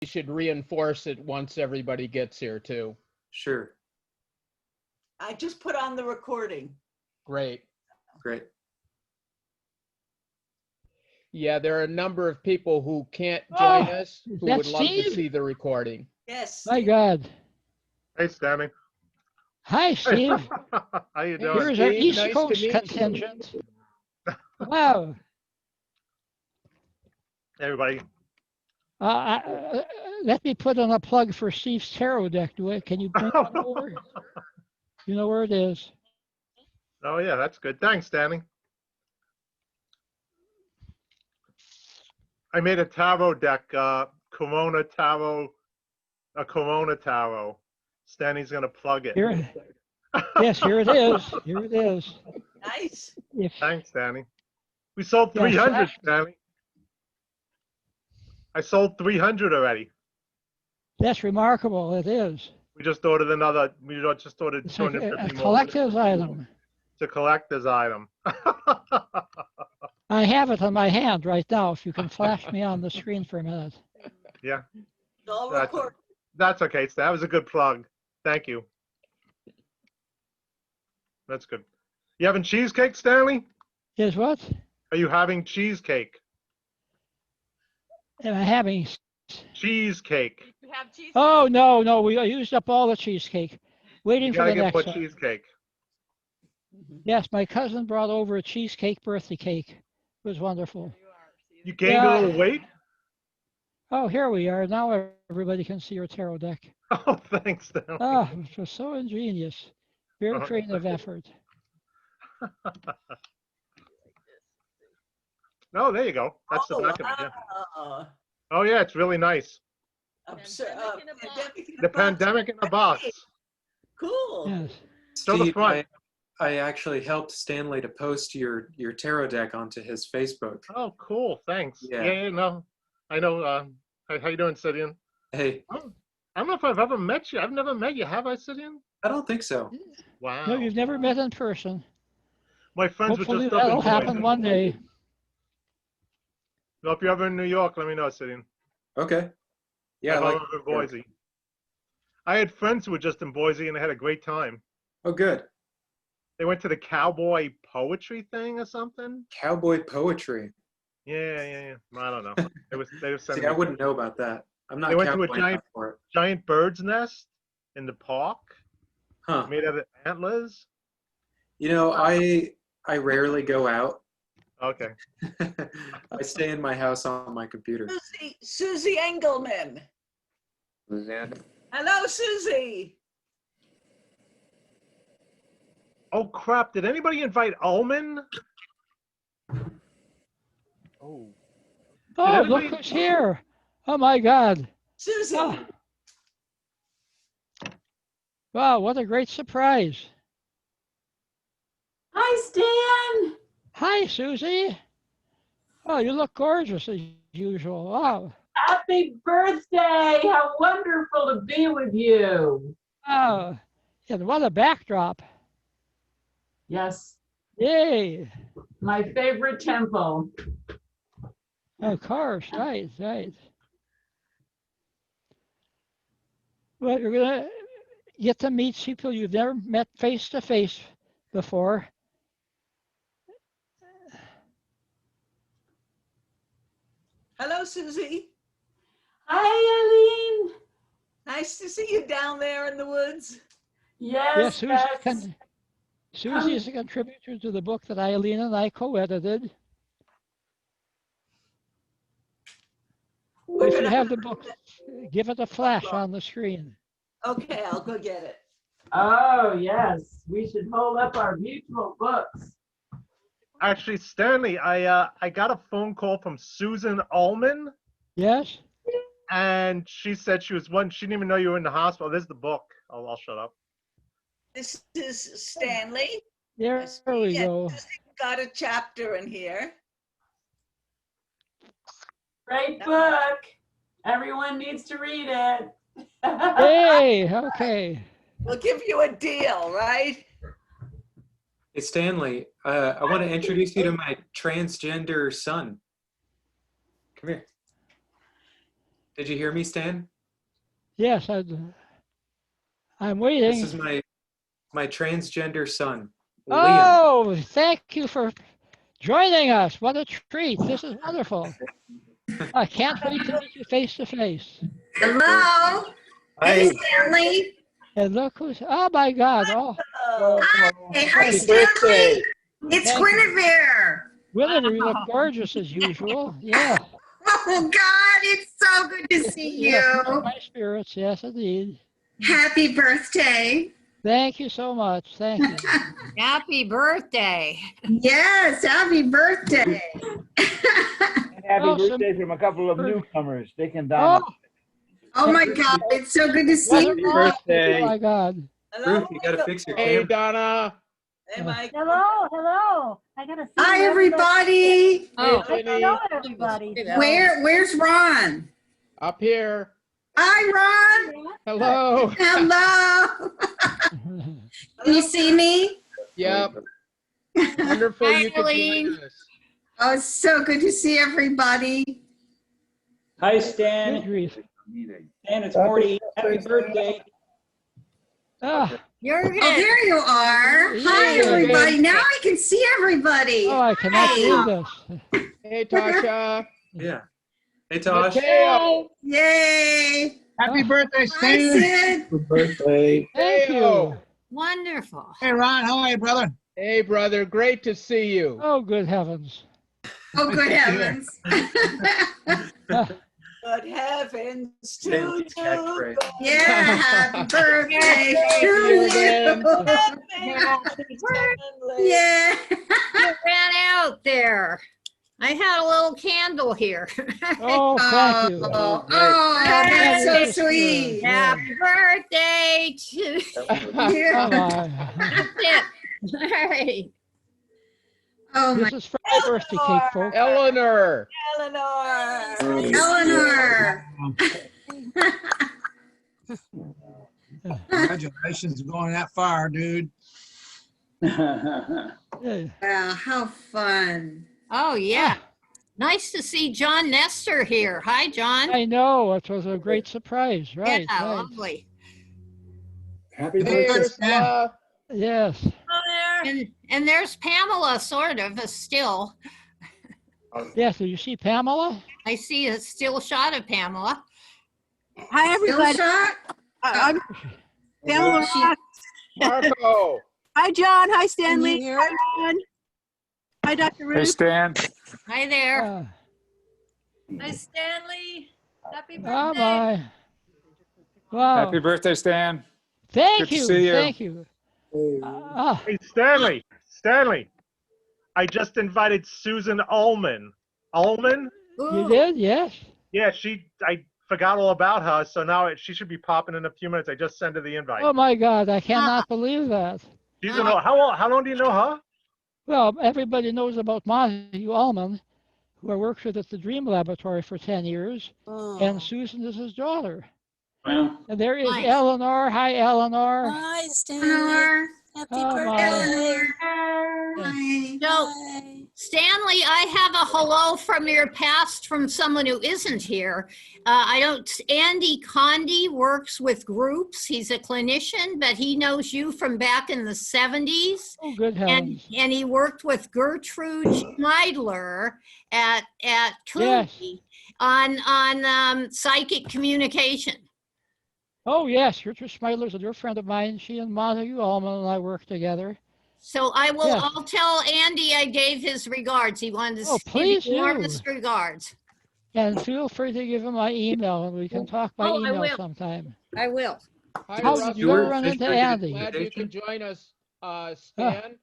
should reinforce it once everybody gets here too. Sure. I just put on the recording. Great. Great. Yeah, there are a number of people who can't join us who would love to Steve? see the recording. Yes. My God. Hey, Stanley. Hi, Steve. How you Hey, doing? Here's our Steve, East nice to Coast meet you. contingent. Wow. Everybody. Let me put on a plug for Steve's tarot deck. Can you bring one over? You know where it is. Oh, yeah, that's good. Thanks, Stanley. I made a tarot deck, Corona Tarot, a Corona Tarot. Stanley's going to plug it. Here, yes, here it is. Here it is. Nice. Thanks, Stanley. We sold Yes, 300, Stanley. I sold 300 already. That's remarkable. It is. We just ordered another, we just ordered It's like 250 a more. collector's item. It's a collector's item. I have it in my hand right now. If you can flash me on the screen for a minute. Yeah, It's all That's- recorded. that's okay. That was a good plug. Thank you. That's good. You having cheesecake, Stanley? Is what? Are you having cheesecake? Am I having? Cheesecake. You have cheese? Oh, no. We used up all the cheesecake. Waiting You for gotta the get next more one. cheesecake. Yes, my cousin brought over a cheesecake birthday cake. It was wonderful. You gained Yeah. a little weight? Oh, here we are. Now everybody can see your tarot deck. Oh, thanks, Stanley. Ah, it was so ingenious. Very Oh, creative effort. Oh, there you go. That's the back of it. Yeah. wow. Oh, yeah, it's really nice. Pandemic in a The box. pandemic in a box. Cool. Yes. Show the Steve, front. I actually helped Stanley to post your tarot deck onto his Facebook. Oh, cool. Thanks. Yeah. Yeah, no. I know. How you doing, Sidian? Hey, I don't know if I've ever met you. I've never met you. Have I, Sidian? I don't think so. Wow. No, you've never met in person. My friends were Hopefully just up in that'll happen Boise. one day. No, if you're ever in New York, let me know, Sidian. Okay. Yeah, I If I'm like. ever in Boise. I had friends who were just in Boise and they had a great time. Oh, good. They went to the cowboy poetry thing or something. Cowboy poetry. Yeah. I don't know. They were See, sending I me wouldn't know about that. I'm not They went to a cowboy giant- enough for it. giant bird's nest in the park Huh. made out of antlers. You know, I rarely go out. Okay. I stay in my house on my computer. Susie Engelman. Hello, Susie. Oh crap! Did anybody invite Ullman? Oh. Oh, anybody- look who's here. Oh, my God. Susie. Ah. Wow, what a great surprise. Hi, Stan. Hi, Susie. Oh, you look gorgeous as usual. Wow. Happy birthday. How wonderful to be with you. Oh, and what a backdrop. Yes, Yay. my favorite temple. Of course, right. Well, you're going to get to meet people you've never met face to face before. Hello, Susie. Hi, Eileen. Nice to see you down there in the woods. Yes, yes. Susie is a contributor to the book that Eileen and I co-edited. We're If you gonna- have the book, give it a flash on the screen. Okay, I'll go get it. Oh, yes. We should hold up our mutual books. Actually, Stanley, I got a phone call from Susan Ullman, Yes? and she said she didn't even know you were in the hospital. There's the book. I'll shut up. This is Stanley. There we Yeah, go. Susie got a chapter in here. Great book. Everyone needs to read it. Hey, okay. We'll give you a deal, right? Hey, Stanley, I want to introduce you to my transgender son. Come here. Did you hear me, Stan? Yes, I'm waiting. This is my transgender son, Liam. Oh, thank you for joining us. What a treat. This is wonderful. I can't wait to meet you face to face. Hello. Hey, Stanley. And look who's, oh my God. Oh, Hi, Happy Stanley. birthday. It's Thank you. Guinevere. Winnie, you look gorgeous as usual. Yeah. Oh, God, it's so good to see Yes, you. my spirits, yes, indeed. Happy birthday. Thank you so much. Thank you. Happy birthday. Yes, happy birthday. Happy Oh, birthday from a couple of newcomers. They can Oh, down. Oh, my God, it's so good to see what you. a birthday. Oh my God. Ruth, you gotta fix your Hey, camera. Donna. Hey, Mike. Hello. I gotta see Hi, everybody. everybody. Oh, Hey, Jenny. Hello, everybody. Where's Ron? Up here. Hi, Ron. Hello. Hello. Can you see me? Yep. Wonderful Hi, you could join Eileen. us. Oh, it's so good to see everybody. Hi, Good Stan. grief. Stan, it's Morty. Happy birthday. Ah, You're Oh, good. there you are. Hi, Yeah. everybody. Now I can see everybody. oh, I cannot Hey. believe this. Hey, Tasha. Yeah. Hey, Tosh. Mateo. Yay. Happy birthday, Hi, Sid. birthday. Thank you. Mateo. Wonderful. Hey, Ron. How are you, brother? Hey, brother. Great to see you. Oh, good heavens. Oh, good heavens. Good heavens Stan's to catchphrase. you. Yeah, happy birthday Thank to you again. you. Yeah. You ran out there. I had a little candle here. Oh, thank you. Oh, that's so Yes, sweet. yeah. Happy birthday to Yeah. Come on. That's it. All right. Oh, my This is for my birthday cake, folks. Eleanor. Eleanor. Eleanor. Congratulations on going that far, dude. Yeah. Wow, how fun. Oh, yeah. Nice to see John Nestor here. Hi, John. I know. It was a great surprise. Right. Yeah, right. lovely. Happy Hey, birthday, Stan. Ursula. Yes. And there's Pamela, sort of, a still. Yes. Do you see Pamela? I see a still shot of Pamela. Hi, Still everybody. shot? I'm Pamela Ross. Marco. Hi, John. Hi, Stanley. Can you hear Hi, Ron. Hi, Dr. Ruth. Stan. Hi there. Hi, Stanley. Happy Oh my. Wow. birthday, Stan. Thank good to you. see you. Thank you. Hey, Stanley. Stanley. I just invited Susan Ullman. Ullman? You Ooh. did? Yes. Yeah, I forgot all about her, so now she should be popping in a few minutes. I just sent her the invite. Oh my God. I cannot believe that. She's an, how long do you know her? Well, everybody knows about Montague Allman, who I worked with at the Dream Laboratory for 10 years, and Susan is his daughter. Well, And there is Nice. Eleanor. Hi, Eleanor. Hi, Stanley. Eleanor. Happy Oh, birthday. Hi. So, Stanley, I have a hello from your past from someone who isn't here. Andy Condi works with groups. He's a clinician, but he knows you from back in the 70s. Oh, good And heavens. he worked with Gertrude Schneidler at Cooney on psychic communication. Oh, yes. Richard Schmeidler's a dear friend of mine. She and Montague Allman and I work together. So Yes. I'll tell Andy I gave his regards. He wanted to Oh, please give you warmest regards. And feel free to give him my email, and we can talk by Oh, I email will. sometime. I will. Hi, How Russell. did you ever run into George, Andy? Glad you could join us, Stan.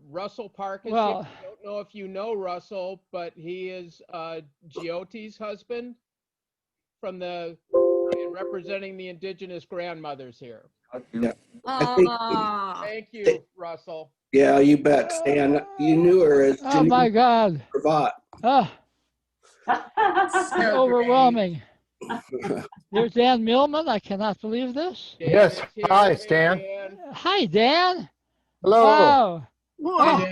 Russell Park is Well- here. I don't know if you know Russell, but he is Gioti's husband and representing the indigenous grandmothers here. Oh, Thank you, Russell. Yeah, you bet, Stan. You knew her as Oh my God. Cravat. Oh, So overwhelming. There's Dan Millman. I cannot believe this. Dan Yes. is here. Hi, Hey, Stan. Dan. Hi, Dan. Hello. Wow. Oh,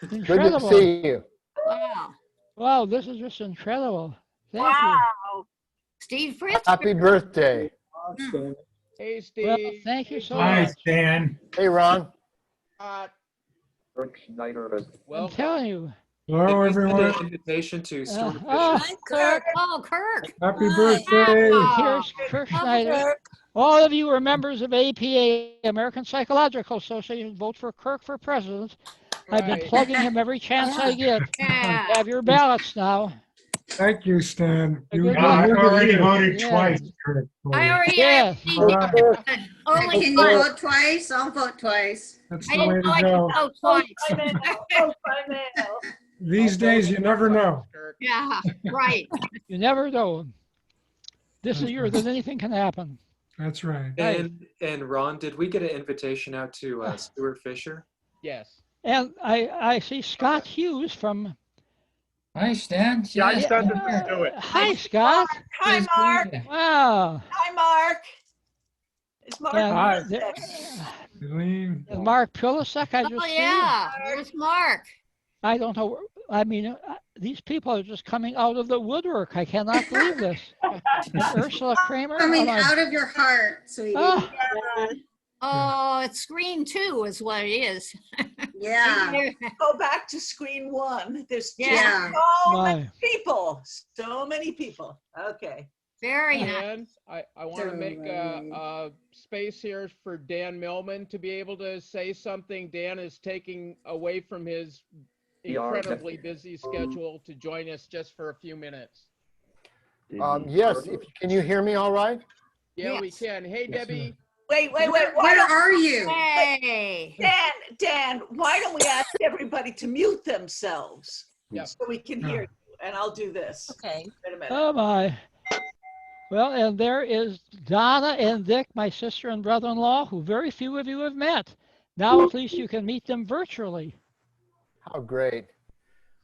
Good to incredible. see you. wow. Wow, this is just incredible. Thank you. Wow. Steve Fritz. Happy birthday. Hey, Well, Steve. thank you Hey, so Hi, much. Stan. Hey, Ron. Scott. I'm Welcome. telling you. Did Hello, we send everyone. an invitation to Stuart Fisher? Oh, Kirk. Oh, Kirk. Happy Hi. birthday. here's Kirk Come, Schneider. Kirk. All of you are members of APA, American Psychological Association. Vote for Kirk for president. I've been Right. plugging him every chance I get. Yeah. Have your ballots now. Thank you, Stan. Good You, luck. I've already Yeah. voted Yeah. twice. Kurt, for I you. already Yes. did, All right. but only Can you once. vote twice? I'll vote twice. That's I the way didn't know to I could go. vote twice. Vote by mail. These days, you never know. Kirk. Yeah, right. You never know. This is That's a year right. that anything can happen. That's right. And Ron, did we get an invitation out to Stuart Fisher? Yes. And I see Scott Hughes from. Hi, Stan. Yeah, I sent it to Stuart. Hi, Scott. Hi, Mark. Wow. Hi, Mark. It's Mark. And, Hi. there- Eileen. and Mark Pilasek, I just Oh, see. yeah. There's Mark. I don't know. I mean, these people are just coming out of the woodwork. I cannot believe this. And Ursula Kramer. Coming oh my- out of your heart, sweetie. Ah, Oh, it's screen 2 is what it is. Yeah. Go back to screen 1. There's just Yeah. so many my. people. So many people. Okay. Very nice. Dan, I want to make a space here for Dan Millman to be able to say something. Dan is taking away from his incredibly busy schedule to join us just for a few minutes. Yes, can you hear me all right? Yeah, we Yes. can. Hey, Yes, Debbie. Wait. Why Where don't, are you? Hey. Dan, why don't we ask everybody to mute themselves Yeah. so we can hear you? And I'll do this. Okay. Wait a minute. Oh my. Well, and there is Donna and Dick, my sister and brother-in-law, who very few of you have met. Now at least you can meet them virtually. How great.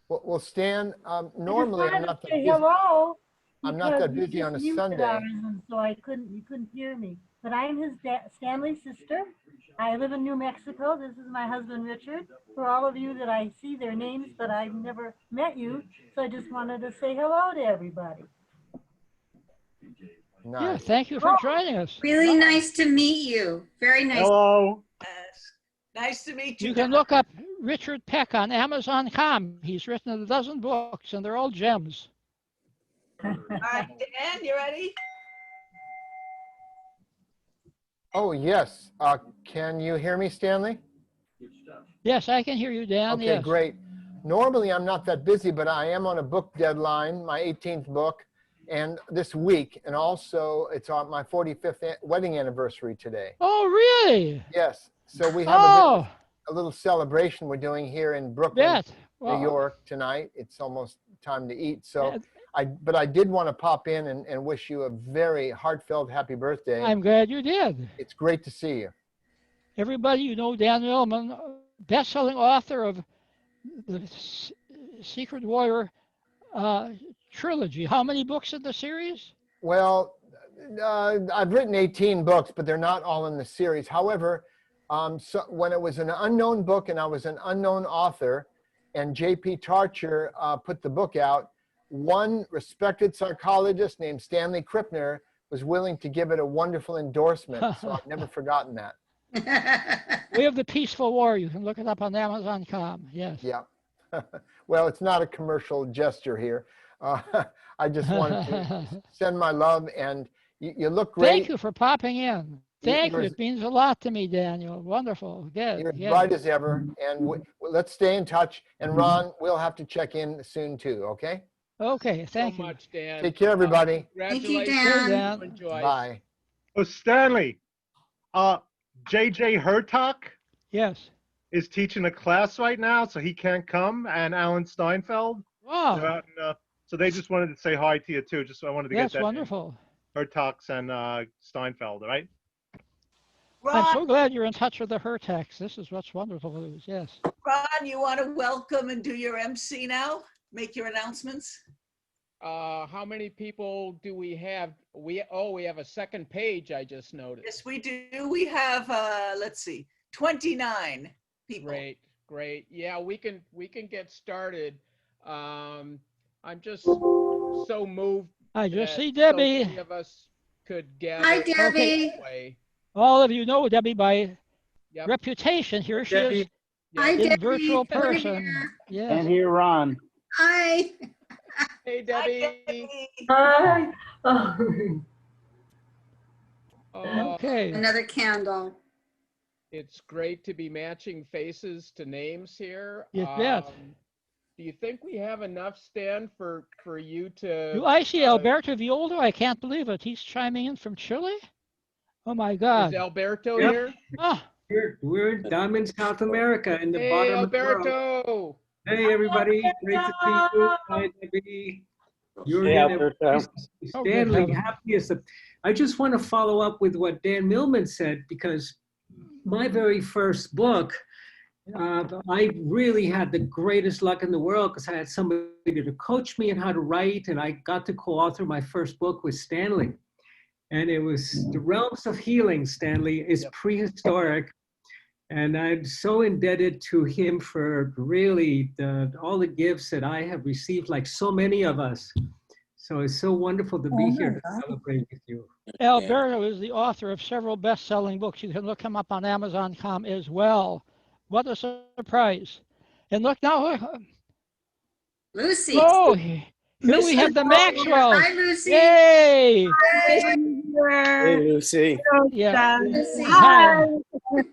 Well, Stan, normally I'm not that busy. Hello. I'm not that because busy you on a just muted Sunday. ours, and so you couldn't hear me. But I'm his Stanley's sister. I live in New Mexico. This is my husband, Richard. For all of you that I see their names, but I've never met you, so I just wanted to say hello to everybody. Nice. Yeah, thank you for joining us. Really nice to meet you. Very nice. Hello. Yes. Nice to meet you. You can look up Richard Peck on Amazon.com. He's written a dozen books, and they're all gems. All right, Dan, you ready? Oh, yes. Can you hear me, Stanley? Yes, I can hear you, Dan. Okay, Yes. great. Normally, I'm not that busy, but I am on a book deadline, my 18th book, and this week, and also it's on my 45th wedding anniversary today. Oh, really? Yes. So we have Oh, a little celebration we're doing here in Brooklyn, bet. New Well, York tonight. It's almost time to eat. So yeah, but I did want to pop in and wish you a very heartfelt happy birthday. I'm glad you did. It's great to see you. Everybody, you know Dan Millman, best-selling author of the Secret Warrior trilogy. How many books in the series? Well, I've written 18 books, but they're not all in the series. However, so when it was an unknown book and I was an unknown author, and J.P. Tarcher put the book out, one respected psychologist named Stanley Krippner was willing to give it a wonderful endorsement. So I've never forgotten that. We have the Peaceful War. You can look it up on Amazon.com. Yes. Yeah. Well, it's not a commercial gesture here. I just wanted to send my love, and you look great. Thank you for popping in. Thank you. You're It means a lot to me, Daniel. Wonderful. Good. You're as Good. bright as ever, and let's stay in touch. And Ron, we'll have to check in soon too, okay? Okay. Thank so you. much, Dan. Take care, everybody. Thank you, Congratulations. Dan. Enjoy. Bye. Oh, Stanley. JJ Hertock Yes. is teaching a class right now, so he can't come, and Alan Steinfeld. They're Wow. out in, so they just wanted to say hi to you too. Just I wanted to That's get that. wonderful. Hertocks and Steinfeld, all right? I'm Ron, so glad you're in touch with the Hertax. This is what's wonderful news. Yes. Ron, you want to welcome and do your MC now? Make your announcements? How many people do we have? We have a second page, I just noticed. Yes, we do. We have, let's see, 29 people. Great. Yeah, we can get started. I'm just so moved I just that see so Debbie. many of us could gather. Hi, Debbie. this way. All of you know Debbie by Yep. reputation. Here she Debbie. is Hi, in Debbie. virtual Over person. here. Yes. And here, Ron. Hi. Hey, Debbie. Hi. Oh. Okay. Another candle. It's great to be matching faces to names here. You bet. Do you think we have enough, Stan, for you to? Do I see Alberto Violdo? I can't believe it. He's chiming in from Chile. Oh my God. Is Alberto Yep. here? Ah, We're in Diamond, South America, in the Hey, bottom of the world. Alberto. Hey, everybody. Great to see you. Hi, Debbie. You're Hey, in Alberto. Oh, good Stanley, heavens. happiest. I just want to follow up with what Dan Millman said, because my very first book, I really had the greatest luck in the world because I had somebody to coach me in how to write, and I got to co-author my first book with Stanley. And it was The Realms of Healing. Stanley is prehistoric. And I'm so indebted to him for really all the gifts that I have received, like so many of us. So it's so wonderful to be here to celebrate with you. Alberto is the author of several best-selling books. You can look him up on Amazon.com as well. What a surprise. And look now. Lucy. Oh, here we have the Maxwells. Hi, Lucy. Yay. Hey, Lucy. Yeah. Lucy. Hi.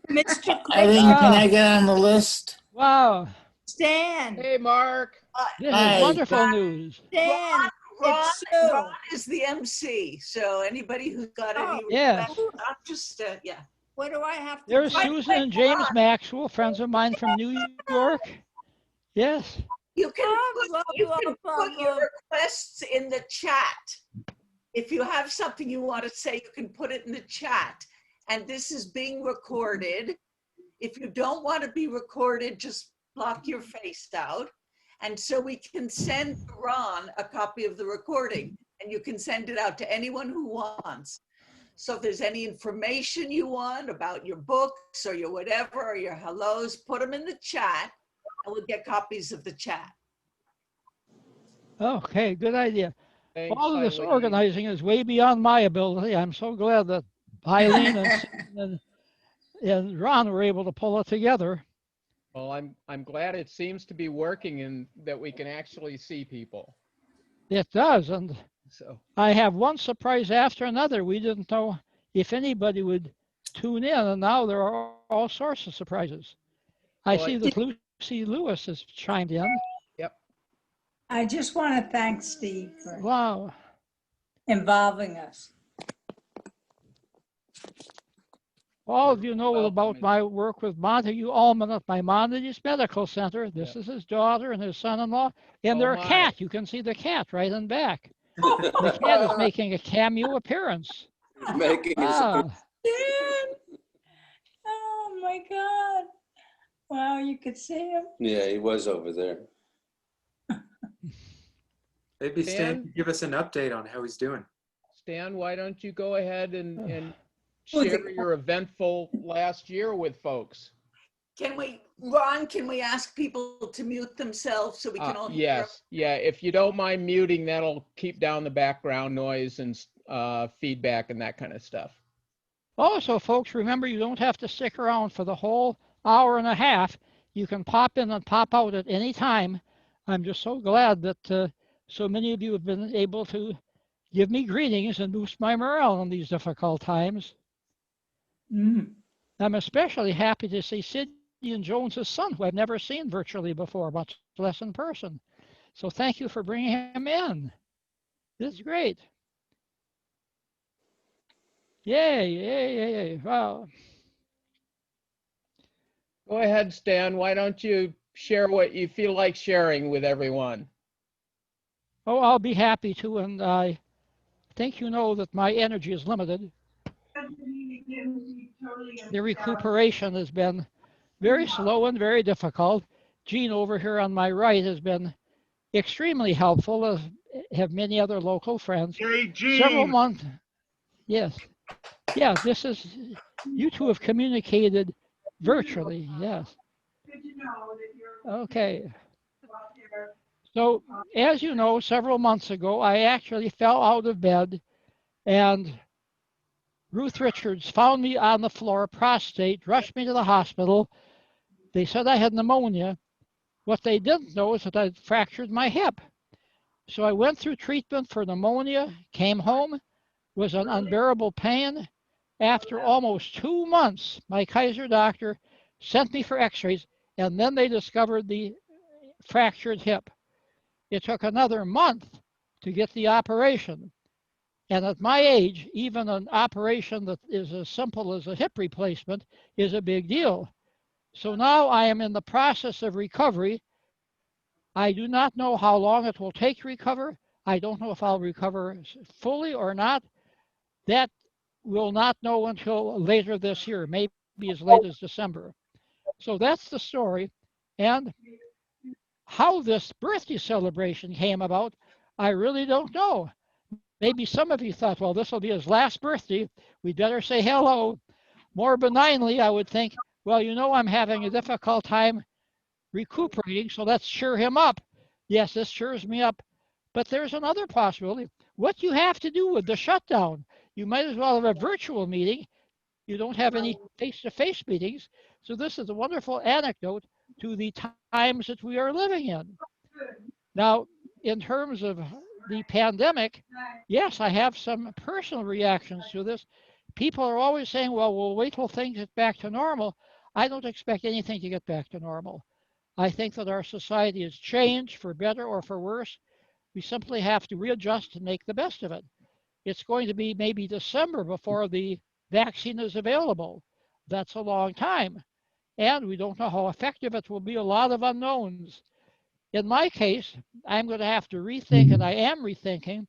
Mr. I think, can I get on the list? Wow. Stan. Hey, Mark. This Hi. is wonderful news. Stan. Ron, It's Sue. Ron is the MC, so anybody who's got any Yes. requests, I'm just, yeah. What do I have to There's do? Susan and James Maxwell, friends of mine from New York. Yes. You can Love, put your requests in the chat. If you have something you want to say, you can put it in the chat. And this is being recorded. If you don't want to be recorded, just block your face out. And so we can send Ron a copy of the recording, and you can send it out to anyone who wants. So if there's any information you want about your books or your whatever, or your hellos, put them in the chat, and we'll get copies of the chat. Okay, good idea. Thanks, All of this Eileen. organizing is way beyond my ability. I'm so glad that Eileen and Ron were able to pull it together. Well, I'm glad it seems to be working and that we can actually see people. It does, and So I have one surprise after another. We didn't know if anybody would tune in, and now there are all sorts of surprises. I Well, see that Lucy Lewis has chimed in. Yep. I just want to thank Steve for Wow. involving us. All of you know Welcome. about my work with Montague Ullman at Maimonides Medical Center. This is his daughter and his son-in-law, and Oh, their my. cat. You can see the cat right in back. The cat is making a cameo appearance. Making his Wow. Oh my God. Wow, you could see him. Yeah, he was over there. Maybe Stan? Stan can give us an update on how he's doing. Stan, why don't you go ahead and Oh, share your eventful last year with folks? Ron, can we ask people to mute themselves so we can all hear? Yes. Yeah. If you don't mind muting, that'll keep down the background noise and feedback and that kind of stuff. Also, folks, remember you don't have to stick around for the whole hour and a half. You can pop in and pop out at any time. I'm just so glad that so many of you have been able to give me greetings and boost my morale in these difficult times. I'm especially happy to see Sidian Jones' son, who I've never seen virtually before, much less in person. So thank you for bringing him in. This is great. Yay, yay, yay, yay. Wow. Go ahead, Stan. Why don't you share what you feel like sharing with everyone? Oh, I'll be happy to, and I think you know that my energy is limited. The recuperation has been very slow and very difficult. Jean over here on my right has been extremely helpful, as have many other local friends. Hey, Jean. Several months. Yes. Yeah, this is, you two have communicated virtually, yes. Okay. So, as you know, several months ago, I actually fell out of bed, and Ruth Richards found me on the floor, prostrate, rushed me to the hospital. They said I had pneumonia. What they didn't know is that I'd fractured my hip. So I went through treatment for pneumonia, came home, was in unbearable pain. After almost 2 months, my Kaiser doctor sent me for x-rays, and then they discovered the fractured hip. It took another month to get the operation. And at my age, even an operation that is as simple as a hip replacement is a big deal. So now I am in the process of recovery. I do not know how long it will take to recover. I don't know if I'll recover fully or not. That we'll not know until later this year, maybe as late as December. So that's the story. And how this birthday celebration came about, I really don't know. Maybe some of you thought, well, this will be his last birthday. We better say hello. More benignly, I would think, well, you know, I'm having a difficult time recuperating, so let's cheer him up. Yes, this cheers me up. But there's another possibility. What you have to do with the shutdown, you might as well have a virtual meeting. You don't have any face-to-face meetings. So this is a wonderful anecdote to the times that we are living in. Now, in terms of the pandemic, yes, I have some personal reactions to this. People are always saying, well, we'll wait till things get back to normal. I don't expect anything to get back to normal. I think that our society has changed for better or for worse. We simply have to readjust and make the best of it. It's going to be maybe December before the vaccine is available. That's a long time. And we don't know how effective it will be, a lot of unknowns. In my case, I'm going to have to rethink, and I am rethinking,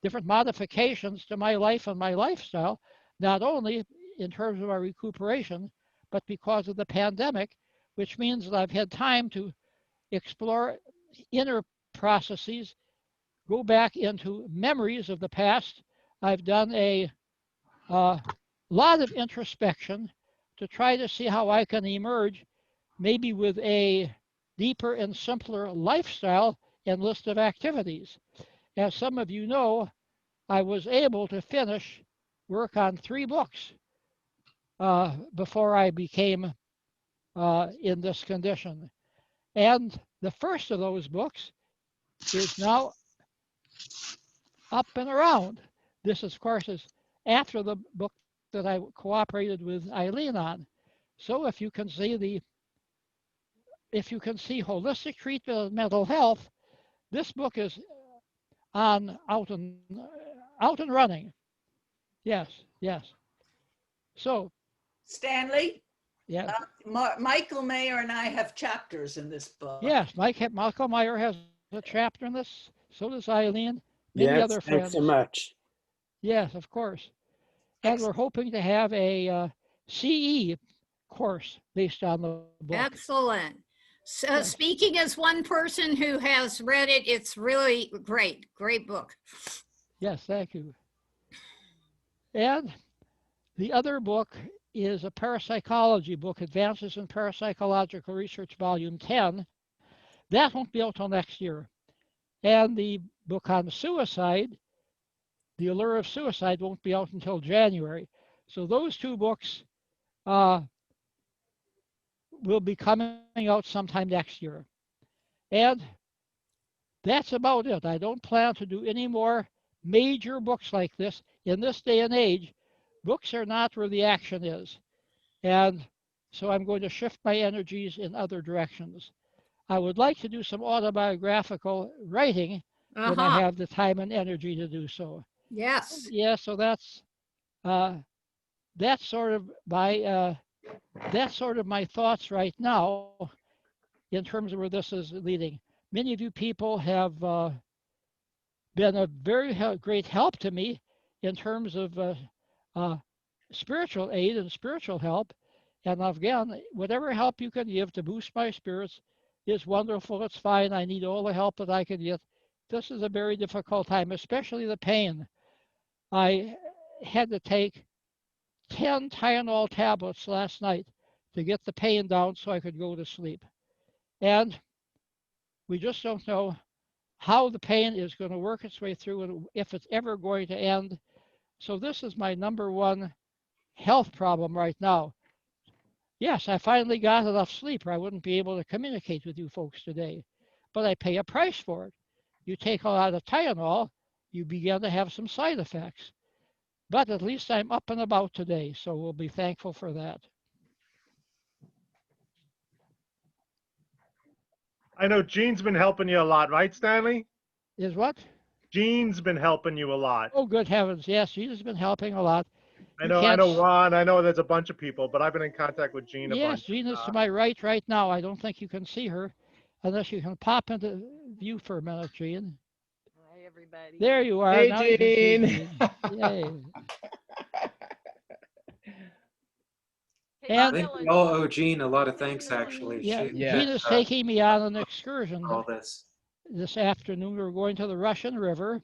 different modifications to my life and my lifestyle, not only in terms of our recuperation, but because of the pandemic, which means that I've had time to explore inner processes, go back into memories of the past. I've done a lot of introspection to try to see how I can emerge, maybe with a deeper and simpler lifestyle and list of activities. As some of you know, I was able to finish work on 3 books before I became in this condition. And the first of those books is now up and around. This, of course, is after the book that I cooperated with Eileen on. So if you can see holistic treatment of mental health, this book is on out and running. Yes, yes. So, Stanley? yeah. Michael Mayer and I have chapters in this book. Yes, Michael Meyer has a chapter in this. So does Eileen. Many Yes, other friends. thanks so much. Yes, of course. And we're hoping to have a CE course based on the book. Excellent. So speaking as one person who has read it, it's really great. Great book. Yes, thank you. And the other book is a parapsychology book, Advances in Parapsychological Research, Volume 10. That won't be out till next year. And the book on suicide, The Allure of Suicide, won't be out until January. So those 2 books will be coming out sometime next year. And that's about it. I don't plan to do any more major books like this. In this day and age, books are not where the action is. And so I'm going to shift my energies in other directions. I would like to do some autobiographical writing when I have the time and energy to do so. Yes. Yeah, so that's sort of my thoughts right now in terms of where this is leading. Many of you people have been a very great help to me in terms of spiritual aid and spiritual help. And again, whatever help you can give to boost my spirits is wonderful. It's fine. I need all the help that I can get. This is a very difficult time, especially the pain. I had to take 10 Tylenol tablets last night to get the pain down so I could go to sleep. And We just don't know how the pain is going to work its way through and if it's ever going to end. So this is my number one health problem right now. Yes, I finally got enough sleep or I wouldn't be able to communicate with you folks today, but I pay a price for it. You take a lot of Tylenol, you begin to have some side effects. But at least I'm up and about today, so we'll be thankful for that. I know Gene's been helping you a lot, right, Stanley? Is what? Gene's been helping you a lot. Oh, good heavens, yes, she's been helping a lot. I know Ron, I know there's a bunch of people, but I've been in contact with Gene a bunch. Yes, Jean is to my right now. I don't think you can see her unless you can pop into view for a minute, Jean. Hi, everybody. There you are. Hey, Now you can see Jean. Jean. Yay. I And think we all owe Jean a lot of thanks, actually. yeah, She, Jean is taking me on an excursion all this. this afternoon. We're going to the Russian River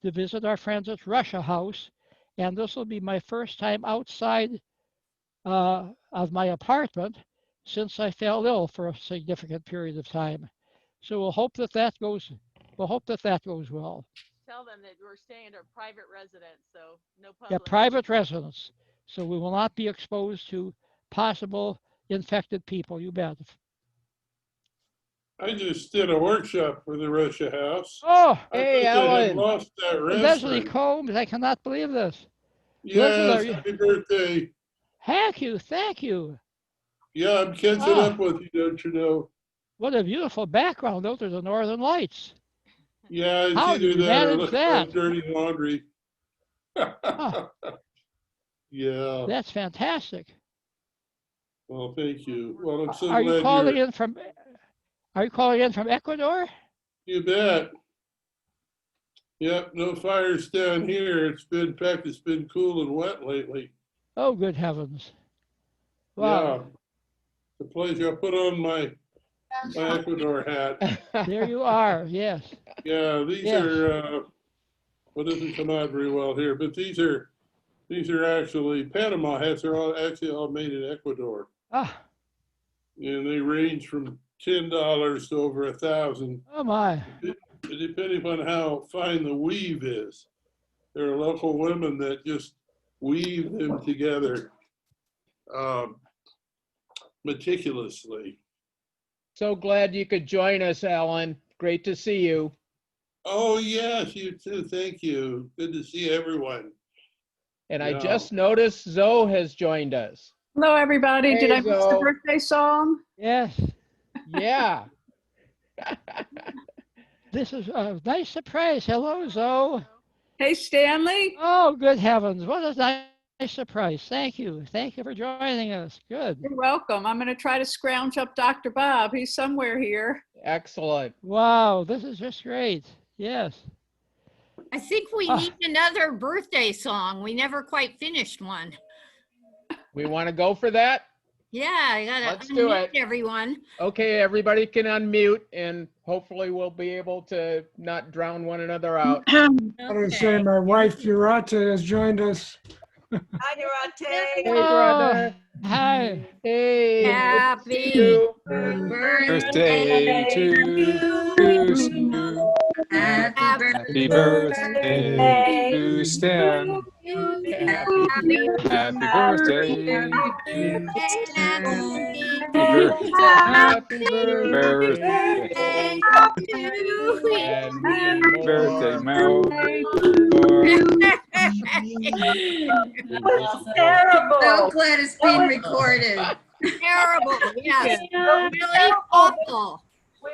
to visit our friends at Russia House, and this will be my first time outside of my apartment since I fell ill for a significant period of time. So we'll hope that that goes. We'll hope that that goes well. Tell them that we're staying at a private residence, so no public. Yeah, private residence, so we will not be exposed to possible infected people. You bet. I just did a workshop for the Russia House. Oh, hey, I had Ellen. lost that Leslie restaurant. Combs, I cannot believe this. Yes, Leslie, happy birthday. thank you, thank you. Yeah, I'm catching up with you, don't you know? What a beautiful background. Those are the Northern Lights. Yeah, it's How either did you that or manage look that? like dirty laundry. Huh, Yeah. that's fantastic. Well, thank you. Well, I'm so Are you glad calling you're. in from? Are you calling in from Ecuador? You bet. Yep, no fires down here. It's been, in fact, it's been cool and wet lately. Oh, good heavens! Yeah, Wow. it's a pleasure. I'll put on my Ecuador hat. There you are. Yes. Yeah, these Yes. are, well, it doesn't come out very well here, but these are actually, Panama hats are actually all made in Ecuador. Ah. And they range from $10 to over 1,000. Oh my. Depending on how fine the weave is. There are local women that just weave them together meticulously. So glad you could join us, Ellen. Great to see you. Oh, yes, you too. Thank you. Good to see everyone. And I Yeah. just noticed Zoe has joined us. Hello, everybody. Did Hey, I miss the Zoe. birthday song? Yes. Yeah. This is a nice surprise. Hello, Zoe. Hey, Stanley. Oh, good heavens! What a nice surprise. Thank you. Thank you for joining us. Good. You're welcome. I'm going to try to scrounge up Dr. Bob. He's somewhere here. Excellent. Wow, this is just great. Yes. I think we need another birthday song. We never quite finished one. We want to go for that? Yeah, I gotta Let's do unmute it. everyone. Okay, everybody can unmute and hopefully we'll be able to not drown one another out. I want to say my wife, Urate, has joined us. Hi, Durante. Hey, Oh, brother. hi. Hey. Happy Birthday to you. Happy birthday to Stan. Happy birthday. Happy birthday. And many Birthday, more. Terrible. So glad it's being recorded. Terrible, yes. Yeah. Really awful.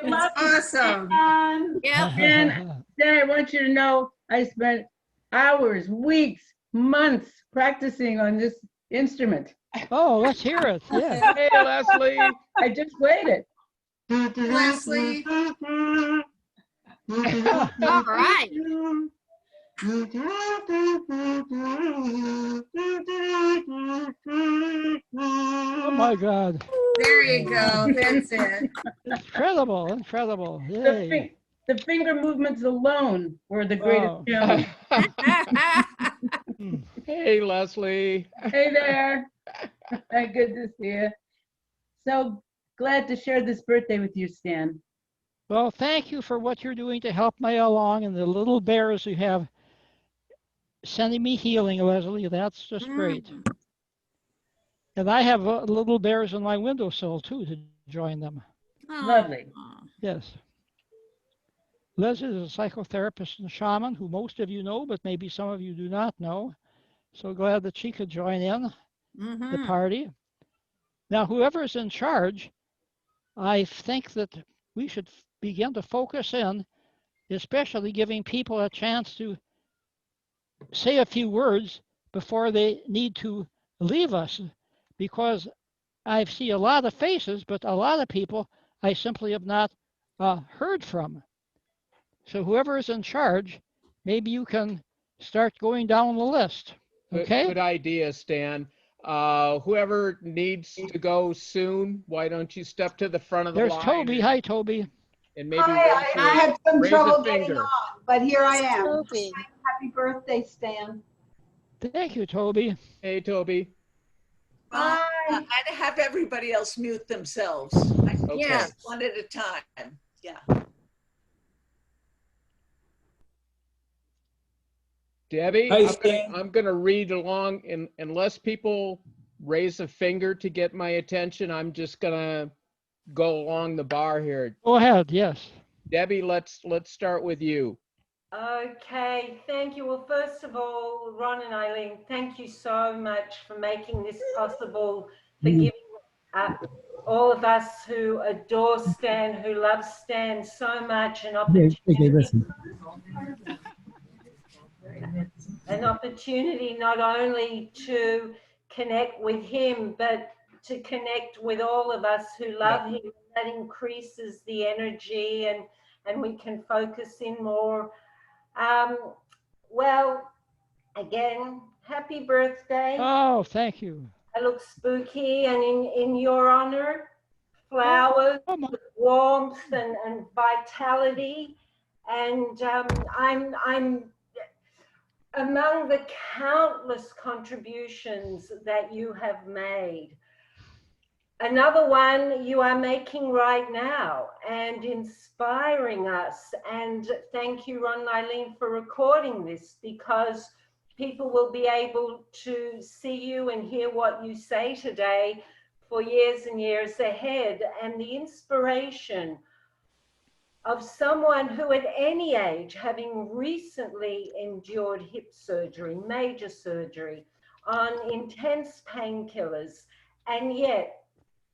We love you, Awesome. Stan. Yep. And then I want you to know I spent hours, weeks, months practicing on this instrument. Oh, let's hear it. Yeah. Hey, Leslie. I just waited. Leslie. All right. Oh my God. There you go. That's it. Incredible. Incredible. The, Yay. the finger movements alone were the greatest Oh. challenge. Hey, Leslie. Hey there. Good to see you. So glad to share this birthday with you, Stan. Well, thank you for what you're doing to help me along, and the little bears you have sending me healing, Leslie. That's just great. And I have little bears on my windowsill too to join them. Lovely. Yes. Leslie is a psychotherapist and shaman who most of you know, but maybe some of you do not know. So glad that she could join in the party. Now, whoever is in charge, I think that we should begin to focus in, especially giving people a chance to say a few words before they need to leave us, because I see a lot of faces, but a lot of people I simply have not heard from. So whoever is in charge, maybe you can start going down the list. Okay? Good idea, Stan. Whoever needs to go soon, why don't you step to the front of the There's line? Toby. Hi, Toby. And maybe Hi, I had some raise trouble a getting finger. on, but here I am. Toby. Happy birthday, Stan. Thank you, Toby. Hey, Toby. Bye. And have everybody else mute themselves. Okay. Yes, one at a time. Yeah. Debbie, Hi, Stan. I'm gonna read along, and unless people raise a finger to get my attention, I'm just gonna go along the bar here. Go ahead. Yes. Debbie, let's start with you. Okay, thank you. Well, first of all, Ron and Eileen, thank you so much for making this possible, for giving all of us who adore Stan, who love Stan so much an opportunity not only to connect with him, but to connect with all of us who love him. That increases the energy and we can focus in more. Well, again, happy birthday. Oh, thank you. I look spooky, and in your honor, flowers with warmth and vitality. And I'm among the countless contributions that you have made. Another one you are making right now and inspiring us. And thank you, Ron and Eileen, for recording this, because people will be able to see you and hear what you say today for years and years ahead. And the inspiration of someone who at any age, having recently endured hip surgery, major surgery, on intense painkillers, and yet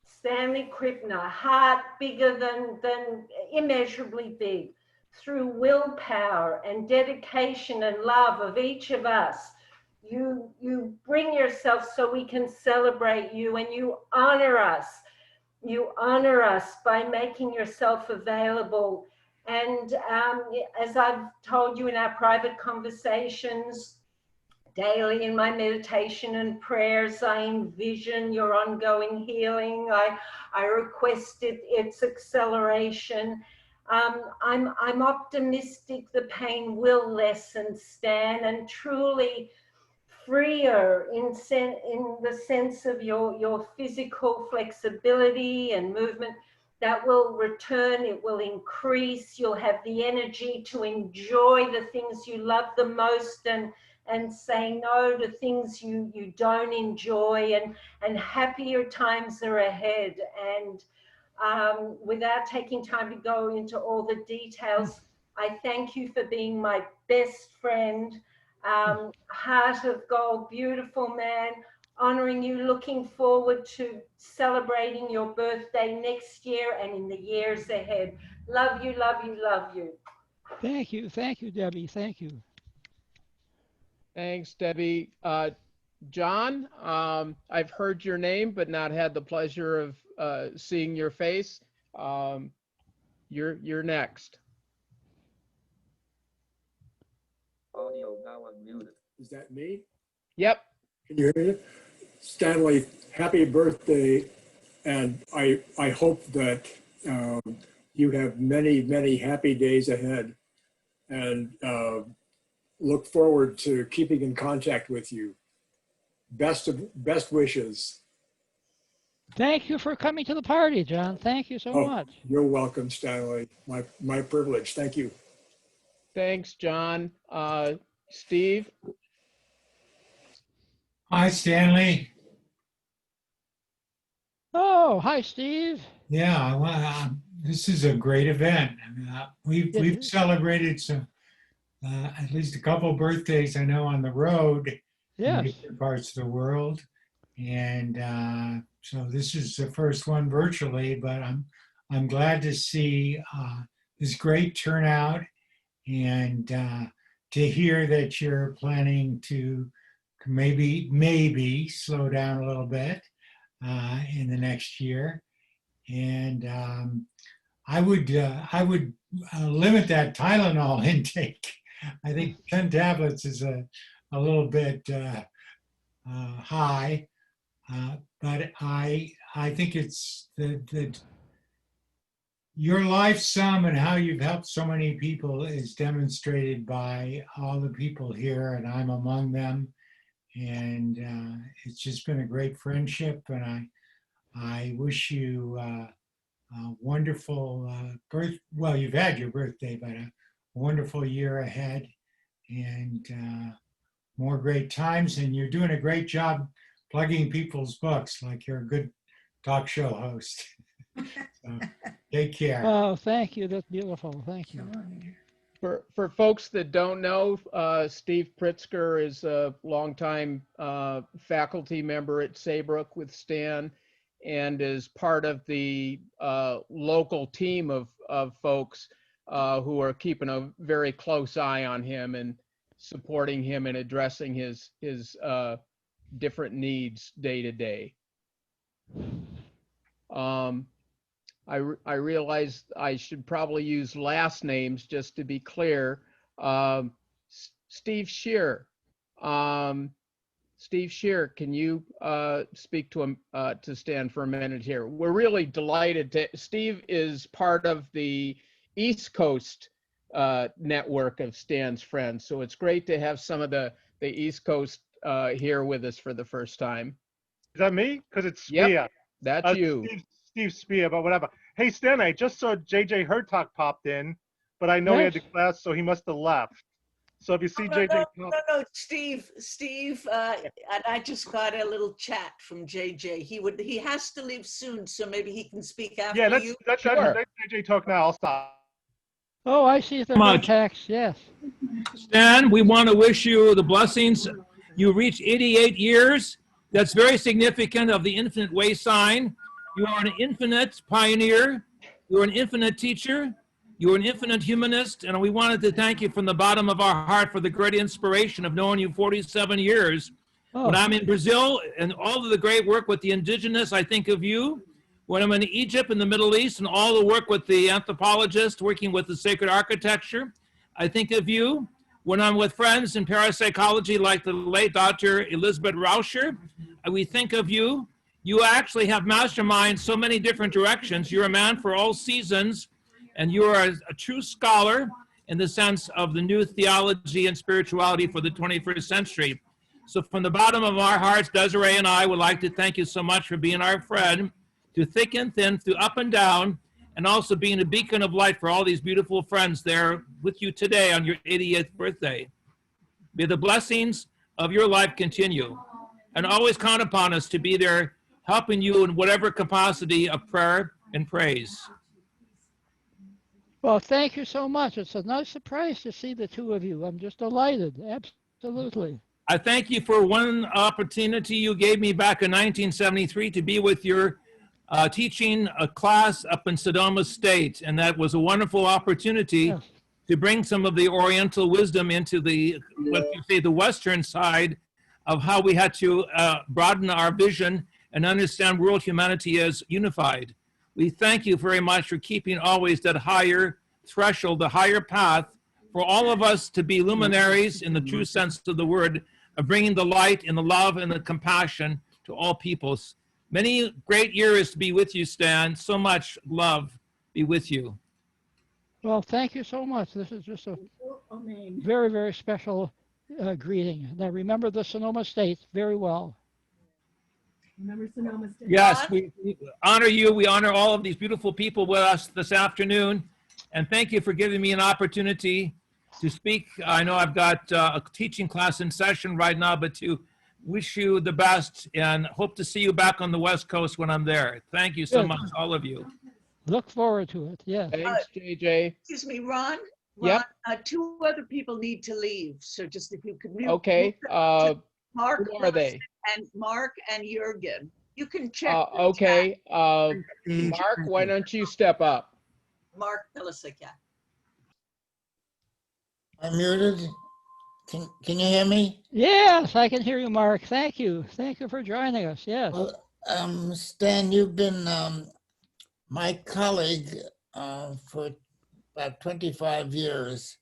Stanley Krippner, heart bigger than immeasurably big, through willpower and dedication and love of each of us, you bring yourself so we can celebrate you, and you honor us. You honor us by making yourself available. And as I've told you in our private conversations, daily in my meditation and prayers, I envision your ongoing healing. I requested its acceleration. I'm optimistic the pain will lessen, Stan, and truly freer in the sense of your physical flexibility and movement. That will return, it will increase. You'll have the energy to enjoy the things you love the most and say no to things you don't enjoy, and happier times are ahead. And without taking time to go into all the details, I thank you for being my best friend, heart of gold, beautiful man, honoring you, looking forward to celebrating your birthday next year and in the years ahead. Love you, love you, love you. Thank you, Debbie. Thank you. Thanks, Debbie. John, I've heard your name, but not had the pleasure of seeing your face. You're next. Audio now unmuted. Is that me? Yep. Can you hear me? Stanley, happy birthday. And I hope that you have many, many happy days ahead, and look forward to keeping in contact with you. Best wishes. Thank you for coming to the party, John. Thank you so Oh, much. you're welcome, Stanley. My privilege. Thank you. Thanks, John. Steve? Hi, Stanley. Oh, hi, Steve. Yeah, well, this is a great event. I mean, we've celebrated some, at least a couple of birthdays, I know, on the road in Yes. different parts of the world, and so this is the first one virtually. But I'm glad to see this great turnout, and to hear that you're planning to maybe slow down a little bit in the next year. And I would limit that Tylenol intake. I think 10 tablets is a little bit high, but I think it's the your life sum and how you've helped so many people is demonstrated by all the people here, and I'm among them. And it's just been a great friendship, and I wish you a wonderful well, you've had your birthday, but a wonderful year ahead, and more great times. And you're doing a great job plugging people's books, like you're a good talk show host. So, take care. Oh, thank you. That's beautiful. Thank you. For folks that don't know, Steve Pritzker is a longtime faculty member at Saybrook with Stan, and is part of the local team of folks who are keeping a very close eye on him and supporting him and addressing his different needs day to day. I realize I should probably use last names just to be clear. Steve Shear. Steve Shear, can you speak to him, to Stan for a minute here? We're really delighted to, Steve is part of the East Coast network of Stan's friends. So it's great to have some of the East Coast here with us for the first time. Is that me? Because it's Spear. Yep, that's you. Steve Spear, but whatever. Hey, Stan, I just saw JJ Hertog popped in, but I know he had the class, so he must have left. So if you see JJ. No, Steve, and I just got a little chat from JJ. He has to leave soon, so maybe he can speak after Yeah, you. let JJ talk now. I'll stop. Oh, I see the Much. text. Yes. Stan, we want to wish you the blessings. You reached 88 years. That's very significant of the infinite way sign. You are an infinite pioneer. You're an infinite teacher. You're an infinite humanist. And we wanted to thank you from the bottom of our heart for the great inspiration of knowing you 47 years. Oh. When I'm in Brazil and all of the great work with the indigenous, I think of you. When I'm in Egypt and the Middle East and all the work with the anthropologists working with the sacred architecture, I think of you. When I'm with friends in parapsychology like the late Dr. Elizabeth Rauscher, we think of you. You actually have masterminds so many different directions. You're a man for all seasons, and you are a true scholar in the sense of the new theology and spirituality for the 21st century. So from the bottom of our hearts, Desiree and I would like to thank you so much for being our friend, through thick and thin, through up and down, and also being a beacon of light for all these beautiful friends there with you today on your 88th birthday. May the blessings of your life continue, and always count upon us to be there helping you in whatever capacity of prayer and praise. Well, thank you so much. It's a nice surprise to see the two of you. I'm just delighted. Absolutely. I thank you for one opportunity you gave me back in 1973 to be with your teaching a class up in Sonoma State. And that was a wonderful opportunity to bring some of the Oriental wisdom into the, what you say, the Western side of how we had to broaden our vision and understand world humanity as unified. We thank you very much for keeping always that higher threshold, the higher path for all of us to be luminaries in the true sense of the word, of bringing the light and the love and the compassion to all peoples. Many great years to be with you, Stan. So much love be with you. Well, thank you so much. This is just a very, very special greeting. And I remember the Sonoma State very well. Remember Sonoma State. Yes, we honor you. We honor all of these beautiful people with us this afternoon. And thank you for giving me an opportunity to speak. I know I've got a teaching class in session right now, but to wish you the best and hope to see you back on the West Coast when I'm there. Thank you so Good. much, all of you. Look forward to it. Yes. Thanks, JJ. Excuse me, Ron. Yep. Two other people need to leave, so just if you could mute. Okay. Mark Who are they? and Mark and Jurgen. You can check. the Okay. chat. Mark, why don't you step up? Mark Milicic, yeah. I'm muted. Can you hear me? Yes, I can hear you, Mark. Thank you. Thank you for joining us. Yes. Well, Stan, you've been my colleague for about 25 years.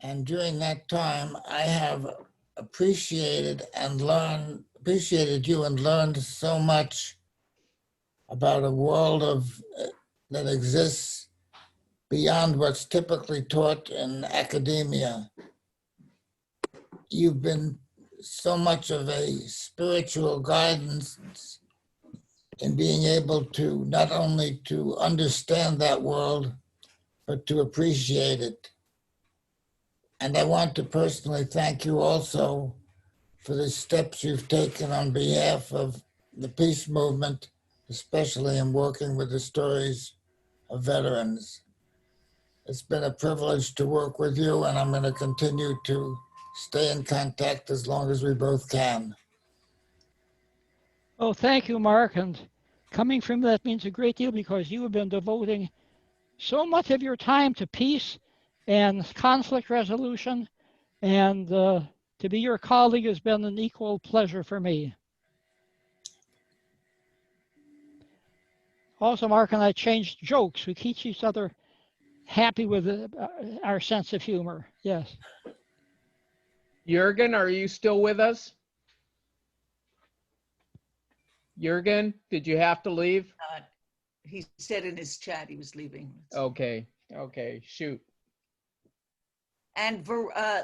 And during that time, I have appreciated you and learned so much about a world that exists beyond what's typically taught in academia. You've been so much of a spiritual guidance in being able to not only to understand that world, but to appreciate it. And I want to personally thank you also for the steps you've taken on behalf of the peace movement, especially in working with the stories of veterans. It's been a privilege to work with you, and I'm going to continue to stay in contact as long as we both can. Oh, thank you, Mark. And coming from that means a great deal because you have been devoting so much of your time to peace and conflict resolution. And to be your colleague has been an equal pleasure for me. Also, Mark and I changed jokes. We keep each other happy with our sense of humor. Yes. Jurgen, are you still with us? Jurgen, did you have to leave? He said in his chat he was leaving. Okay. Okay. Shoot. And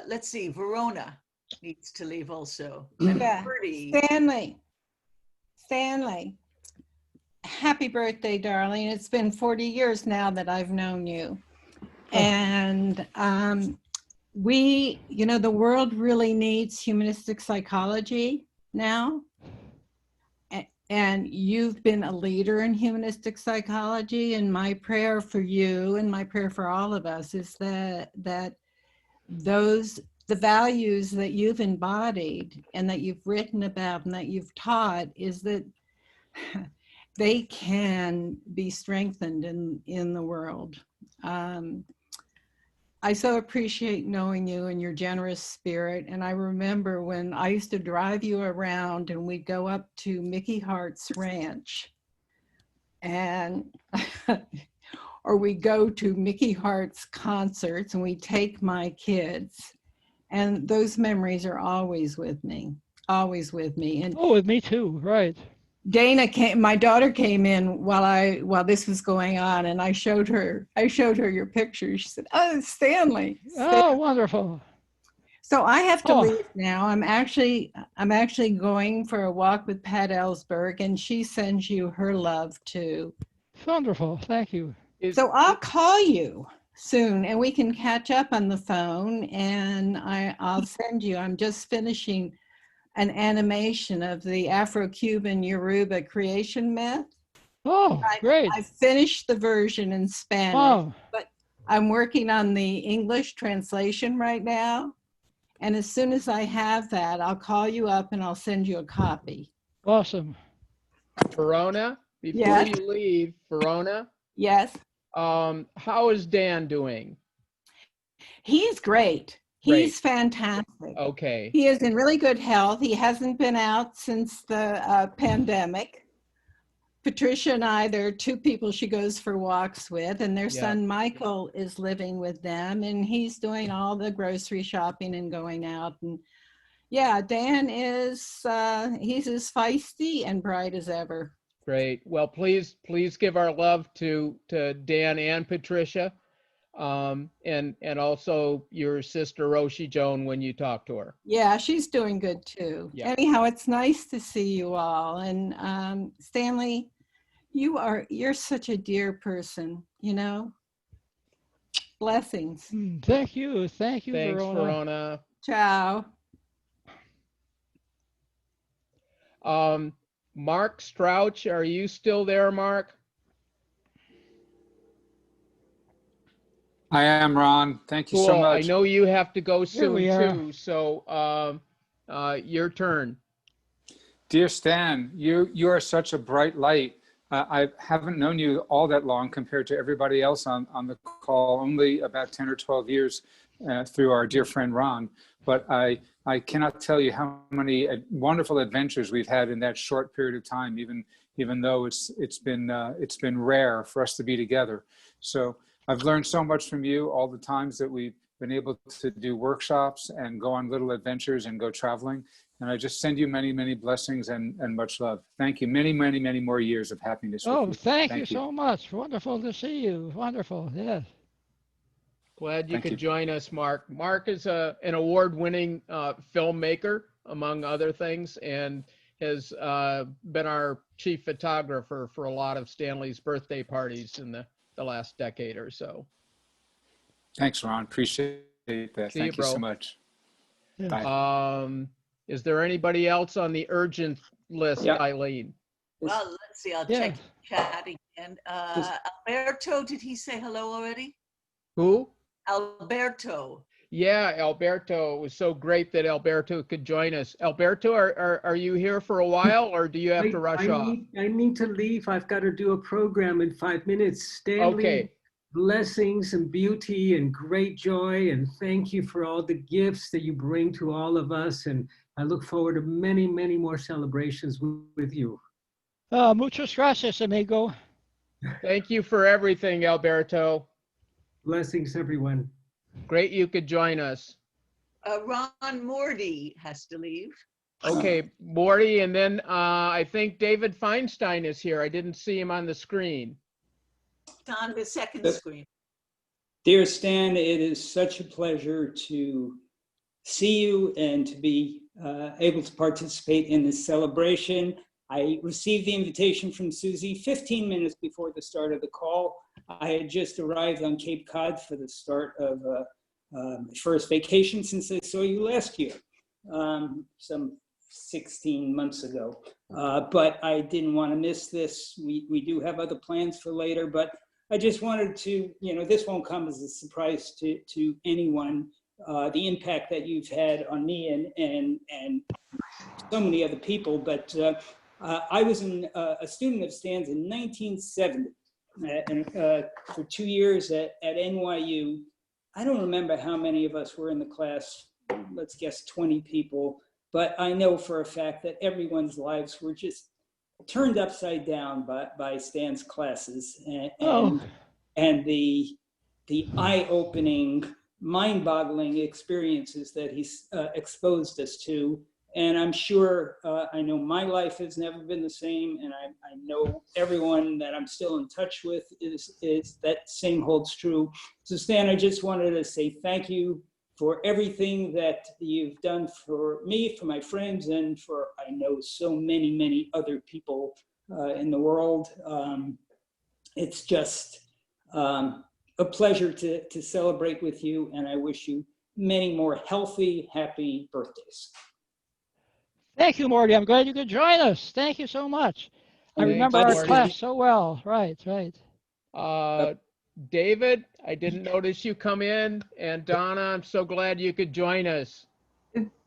let's see, Verona needs to leave also. Yeah. Bertie. Stanley, happy birthday, darling. It's been 40 years now that I've known you. And the world really needs humanistic psychology now. And you've been a leader in humanistic psychology. And my prayer for you and my prayer for all of us is that the values that you've embodied and that you've written about and that you've taught is that they can be strengthened in the world. I so appreciate knowing you and your generous spirit. And I remember when I used to drive you around and we'd go up to Mickey Hart's ranch and or we go to Mickey Hart's concerts and we take my kids. And those memories are always with me, always with me. And oh, with me too, right. My daughter came in while this was going on, and I showed her your picture. She said, "Oh, it's Stanley." Oh, wonderful. So I have to leave now. I'm actually going for a walk with Pat Ellsberg, and she sends you her love too. Wonderful, thank you. So I'll call you soon, and we can catch up on the phone, and I'll send you. I'm just finishing an animation of the Afro-Cuban Yoruba creation myth. Oh, great. I finished the version in Spanish, but I'm working on the English translation right now. And as soon as I have that, I'll call you up and I'll send you a copy. Awesome. Verona, before Yes. you leave, Verona. Yes. How is Dan doing? He's great. He's fantastic. Okay. He is in really good health. He hasn't been out since the pandemic. Patricia and I, there are two people she goes for walks with, and their son Michael is living with them, and he's doing all the grocery shopping and going out. And yeah, Dan is, he's as feisty and bright as ever. Great. Well, please give our love to Dan and Patricia. and also your sister Roshi Joan when you talk to her. Yeah, she's doing good too. Yeah. Anyhow, it's nice to see you all. And Stanley, you're such a dear person, you know. Blessings. Thank you. Thanks, Thanks, Verona. Verona. Ciao. Mark Strouch, are you still there, Mark? I am, Ron. Thank you so Cool. I much. know you have to go Here we soon are. too, so your turn. Dear Stan, you are such a bright light. I haven't known you all that long compared to everybody else on the call, only about 10 or 12 years through our dear friend Ron. But I cannot tell you how many wonderful adventures we've had in that short period of time, even though it's been rare for us to be together. So I've learned so much from you all the times that we've been able to do workshops and go on little adventures and go traveling. And I just send you many, many blessings and much love. Thank you. Many, many, many more years of happiness with Oh, you. thank you so much. Wonderful to see you. Wonderful. Yes. Glad you Thank could you. join us, Mark. Mark is an award-winning filmmaker, among other things, and has been our chief photographer for a lot of Stanley's birthday parties in the last decade or so. Thanks, Ron. Appreciate that. See you, Thank you so bro. much. Yeah. Bye. Is there anybody else on the urgent list, Yeah. Eileen? Well, let's see. I'll check the chat again. Alberto, did he say hello already? Who? Alberto. Yeah, Alberto. It was so great that Alberto could join us. Alberto, are you here for a while, or do you have to rush off? I need to leave. I've got to do a program in 5 minutes. Stanley, Okay. blessings and beauty and great joy, and thank you for all the gifts that you bring to all of us. And I look forward to many, many more celebrations with you. Muchas gracias, amigo. Thank you for everything, Alberto. Blessings, everyone. Great you could join us. Ron Morty has to leave. Okay, Morty, and then I think David Feinstein is here. I didn't see him on the screen. It's on the second screen. Dear Stan, it is such a pleasure to see you and to be able to participate in this celebration. I received the invitation from Susie 15 minutes before the start of the call. I had just arrived on Cape Cod for the start of my first vacation since I saw you last year, some 16 months ago. But I didn't want to miss this. We do have other plans for later, but I just wanted to, this won't come as a surprise to anyone, the impact that you've had on me and so many other people. But I was a student of Stan's in 1970, and for 2 years at NYU. I don't remember how many of us were in the class, let's guess 20 people, but I know for a fact that everyone's lives were just turned upside down by Stan's classes and the eye-opening, mind-boggling experiences that he's exposed us to. And I'm sure, I know my life has never been the same, and I know everyone that I'm still in touch with is that same holds true. So Stan, I just wanted to say thank you for everything that you've done for me, for my friends, and for, I know, so many, many other people in the world. It's just a pleasure to celebrate with you, and I wish you many more healthy, happy birthdays. Thank you, Morty. I'm glad you could join us. Thank you so much. I remember our class so well. Right. David, I didn't notice you come in. And Donna, I'm so glad you could join us.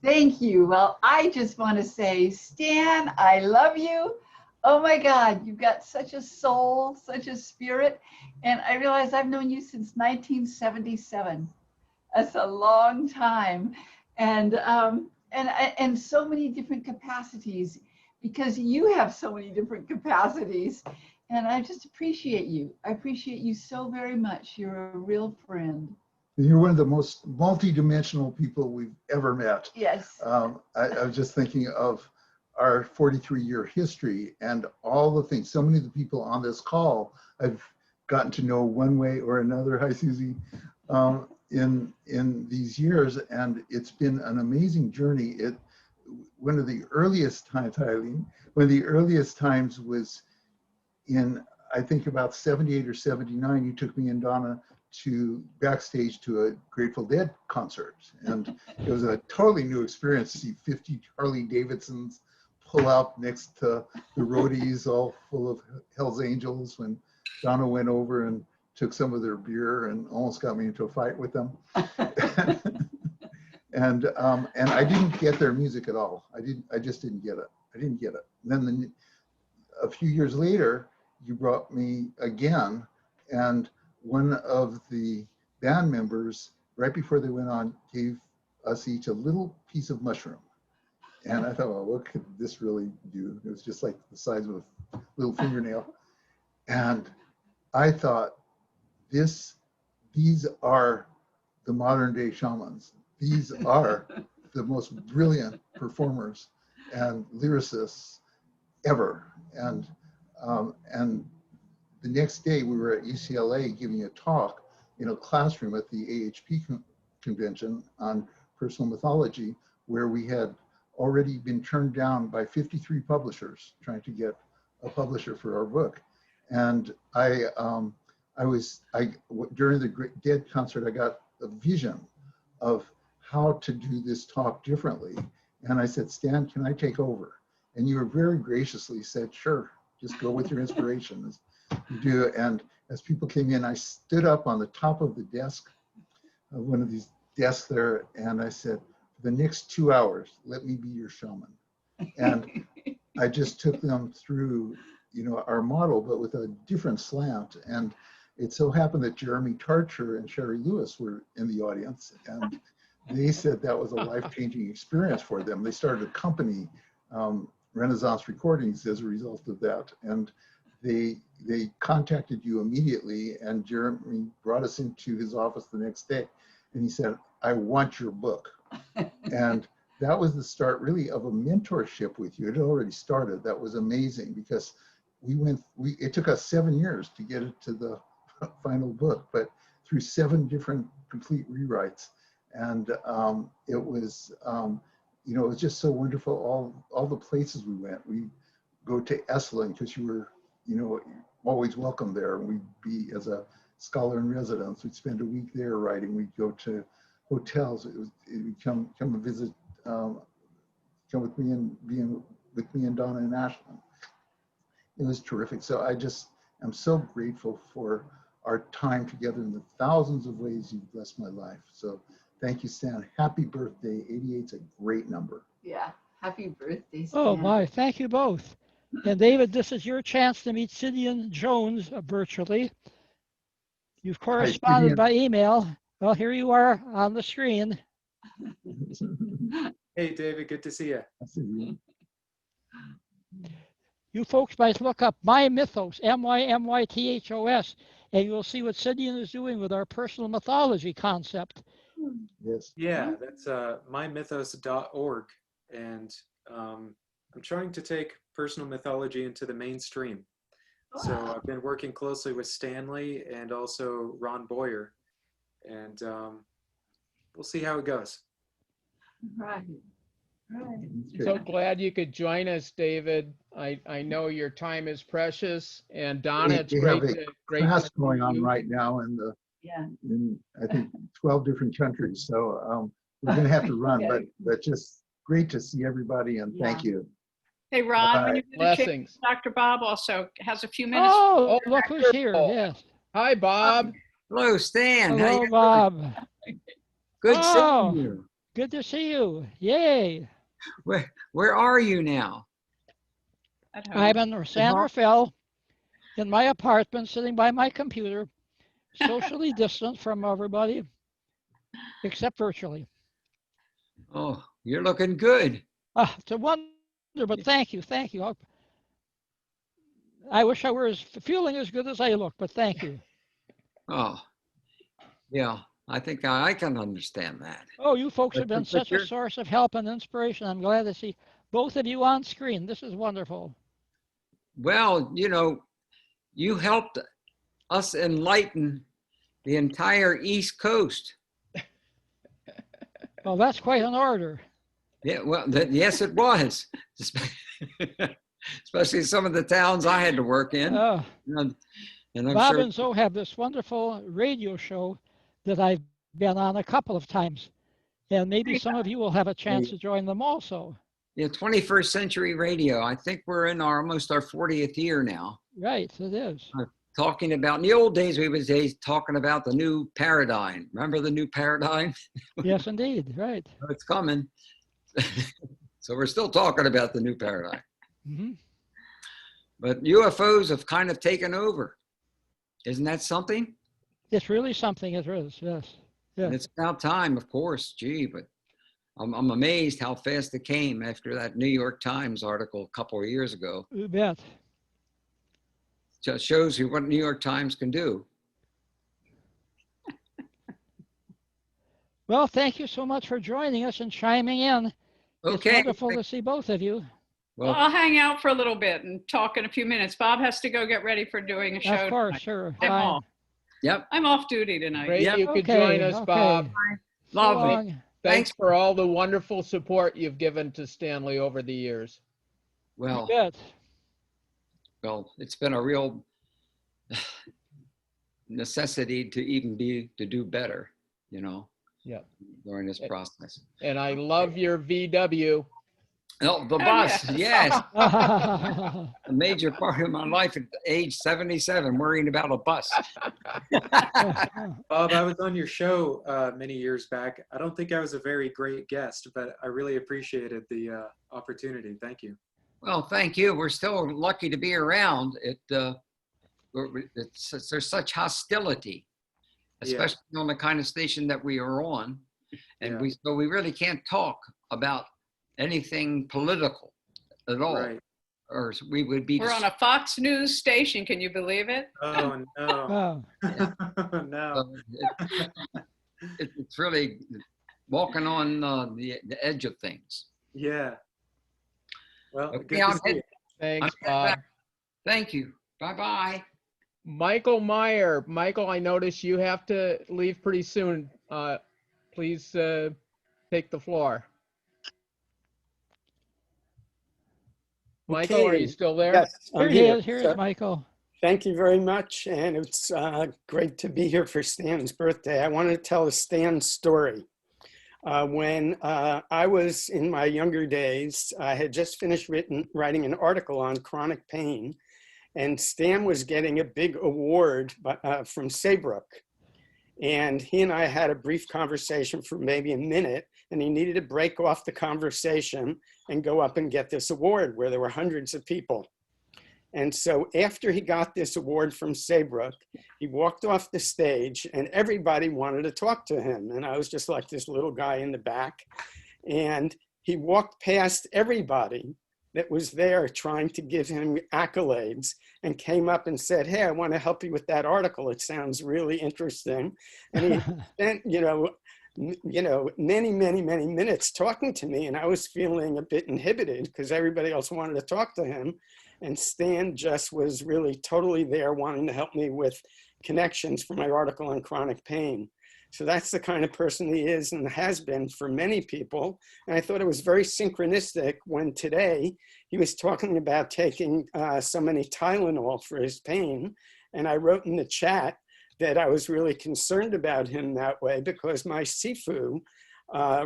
Thank you. Well, I just want to say, Stan, I love you. Oh my God, you've got such a soul, such a spirit. And I realize I've known you since 1977. That's a long time. And so many different capacities, because you have so many different capacities. And I just appreciate you. I appreciate you so very much. You're a real friend. You're one of the most multi-dimensional people we've ever met. Yes. I was just thinking of our 43-year history and all the things. So many of the people on this call I've gotten to know one way or another. Hi, Susie. In these years, and it's been an amazing journey. One of the earliest times, Eileen, one of the earliest times was in, I think about 78 or 79, you took me and Donna to backstage to a Grateful Dead concert. And it was a totally new experience to see 50 Harley Davidsons pull up next to the roadies all full of Hell's Angels when Donna went over and took some of their beer and almost got me into a fight with them. and I didn't get their music at all. I just didn't get it. I didn't get it. And then a few years later, you brought me again, and one of the band members, right before they went on, gave us each a little piece of mushroom. And I thought, well, what could this really do? It was just like the size of a little fingernail. And I thought, these are the modern day shamans. These are the most brilliant performers and lyricists ever. And the next day we were at UCLA giving a talk in a classroom at the AHP convention on personal mythology, where we had already been turned down by 53 publishers trying to get a publisher for our book. And during the Dead concert, I got a vision of how to do this talk differently. And I said, Stan, can I take over? And you were very graciously said, sure, just go with your inspiration as you do. And as people came in, I stood up on the top of the desk, one of these desks there, and I said, for the next 2 hours, let me be your shaman. And I just took them through, our model, but with a different slant. And it so happened that Jeremy Tarcher and Sherry Lewis were in the audience, and they said that was a life-changing experience for them. They started a company, Renaissance Recordings, as a result of that. And they contacted you immediately, and Jeremy brought us into his office the next day, and he said, I want your book. And that was the start really of a mentorship with you. It had already started. That was amazing, because it took us 7 years to get it to the final book, but through 7 different complete rewrites. And it was just so wonderful, all the places we went. We go to Esalen because you were, always welcome there. And we'd be, as a scholar in residence, we'd spend a week there writing. We'd go to hotels. We'd come and visit, come with me and Donna and Ashland. It was terrific. So I'm so grateful for our time together in the thousands of ways you've blessed my life. So thank you, Stan. Happy birthday. 88's a great number. Yeah, happy birthday, Stan. Oh my, thank you both. And David, this is your chance to meet Sidian Jones virtually. You've corresponded by email. Well, here you are on the screen. Hey, David, good to see you. You folks might look up My Mythos, MYMYTHOS, and you'll see what Sidian is doing with our personal mythology concept. Yes. Yeah, that's mymythos.org. And I'm trying to take personal mythology into the mainstream. Wow. So I've been working closely with Stanley and also Ron Boyer. And we'll see how it goes. Right. Right. So glad you could join us, David. I know your time is precious, and Donna, it's great to class going on right now in I think 12 different countries. So we're going to have to run, but just great to see everybody, and thank you. Hey, Ron, when you get a chance, Blessings. Dr. Bob also has a few minutes. Oh, look who's here. Yes. Hi, Bob. Hello, Stan. How Hello, you Bob. doing? Good seeing you. Good to see you. Yay. Where are you now? I'm in San Rafael in my apartment, sitting by my computer, socially distant from everybody, except virtually. Oh, you're looking good. It's a wonder, but thank you. Thank you. I wish I were feeling as good as I look, but thank you. Oh, yeah. I think I can understand that. Oh, you folks have been such a source of help and inspiration. I'm glad to see both of you on screen. This is wonderful. Well, you helped us enlighten the entire East Coast. Well, that's quite an order. Yeah, well, yes, it was. Especially some of the towns I had to work in. Oh. And I'm Bob sure and Zoe have this wonderful radio show that I've been on a couple of times. And maybe some of you will have a chance to join them also. yeah, 21st Century Radio. I think we're in almost our 40th year now. Right, it is. Talking about, in the old days, we would say talking about the new paradigm. Remember the new paradigm? Yes, indeed, right. It's coming. So we're still talking about the new paradigm. Mm-hmm. But UFOs have kind of taken over. Isn't that something? It's really something, it is, yes. Yeah. And it's about time, of course, gee, but I'm amazed how fast it came after that New York Times article a couple of years ago. You bet. Just shows you what New York Times can do. Well, thank you so much for joining us and chiming in. Okay. It's wonderful to see both of you. Well, I'll hang out for a little bit and talk in a few minutes. Bob has to go get ready for doing a show. Of course, tonight. sure. I'm Fine. off. Yep. I'm off duty tonight. Great Yep. you could Okay, join us, okay. Bob. Lovely. Thanks for all the wonderful support you've given to Stanley over the years. Well, You bet. well, it's been a real necessity to even to do better, you know, Yep. during this process. And I love your VW. Oh, the bus, yes. Bob, A major part of my life at age 77, worrying about a bus. Bob, I was on your show many years back. I don't think I was a very great guest, but I really appreciated the opportunity. Thank you. Well, thank you. We're still lucky to be around. There's such hostility, especially on the kind of station that we are on. And so we really can't talk about anything political at all. Right. Or we would be. We're on a Fox News station. Can you believe it? Oh, no. oh, No. It's really walking on the edge of things. Yeah. Well, Okay, good to see you. Thanks, I'm Bob. back. Thank you. Bye-bye. Michael Meyer. Michael, I notice you have to leave pretty soon. Please take the floor. Michael, are you still there? Yes, here I'm he here. is. Here So, is Michael. thank you very much. And it's great to be here for Stan's birthday. I wanted to tell a Stan story. When I was in my younger days, I had just finished writing an article on chronic pain, and Stan was getting a big award from Saybrook. And he and I had a brief conversation for maybe a minute, and he needed to break off the conversation and go up and get this award where there were hundreds of people. And so after he got this award from Saybrook, he walked off the stage and everybody wanted to talk to him. And I was just like this little guy in the back. And he walked past everybody that was there trying to give him accolades and came up and said, "Hey, I want to help you with that article. It sounds really interesting." And he spent, many minutes talking to me, and I was feeling a bit inhibited because everybody else wanted to talk to him. And Stan just was really totally there wanting to help me with connections for my article on chronic pain. So that's the kind of person he is and has been for many people. And I thought it was very synchronistic when today he was talking about taking so many Tylenol for his pain. And I wrote in the chat that I was really concerned about him that way because my Sifu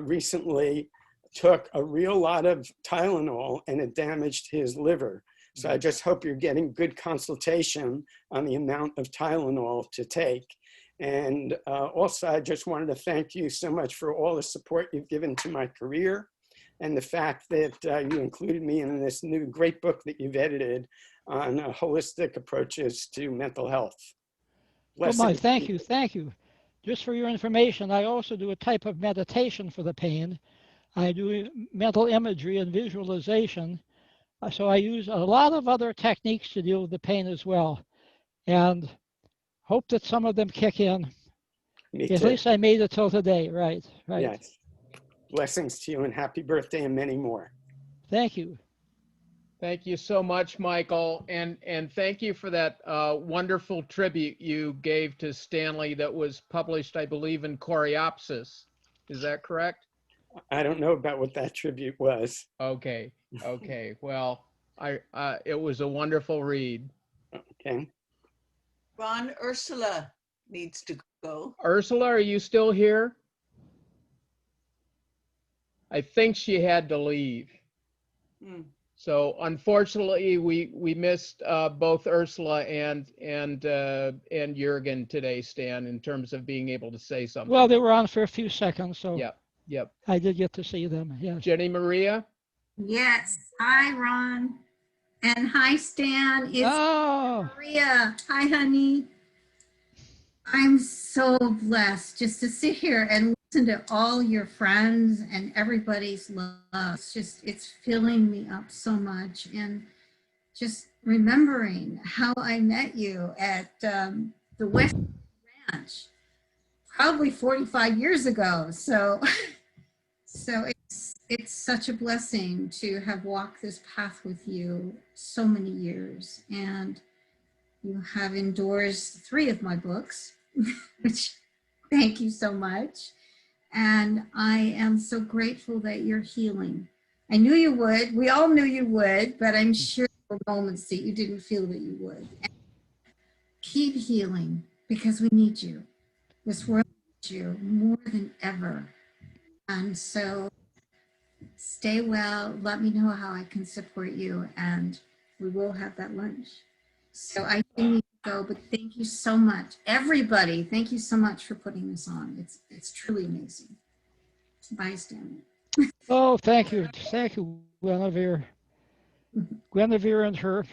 recently took a real lot of Tylenol and it damaged his liver. So I just hope you're getting good consultation on the amount of Tylenol to take. And also, I just wanted to thank you so much for all the support you've given to my career and the fact that you included me in this new great book that you've edited on holistic approaches to mental health. Well, Mike, thank you, thank you. Just for your information, I also do a type of meditation for the pain. I do mental imagery and visualization. So I use a lot of other techniques to deal with the pain as well. And hope that some of them kick in. Me At too. least I made it till today, right? Yes. Blessings to you and happy birthday and many more. Thank you. Thank you so much, Michael, and thank you for that wonderful tribute you gave to Stanley that was published, I believe, in Coreopsis. Is that correct? I don't know about what that tribute was. Okay. Well, it was a wonderful read. Okay. Ron, Ursula needs to go. Ursula, are you still here? I think she had to leave. So unfortunately, we missed both Ursula and Jürgen today, Stan, in terms of being able to say something. Well, they were on for a few seconds, so Yep. I did get to see them. Yes. Jenny Maria. Yes. Hi, Ron. And hi, Stan. It's Maria. Hi, honey. I'm so blessed just to sit here and listen to all your friends and everybody's love. It's filling me up so much. And just remembering how I met you at the West Ranch, probably 45 years ago. So it's such a blessing to have walked this path with you so many years. And you have endorsed 3 of my books, which thank you so much. And I am so grateful that you're healing. I knew you would. We all knew you would, but I'm sure there were moments that you didn't feel that you would. And keep healing, because we need you. This world needs you more than ever. And so stay well. Let me know how I can support you, and we will have that lunch. So I do need to go, but thank you so much. Everybody, thank you so much for putting this on. It's truly amazing. Bye, Stanley. Oh, thank you. Thank you, Guinevere. Guinevere and her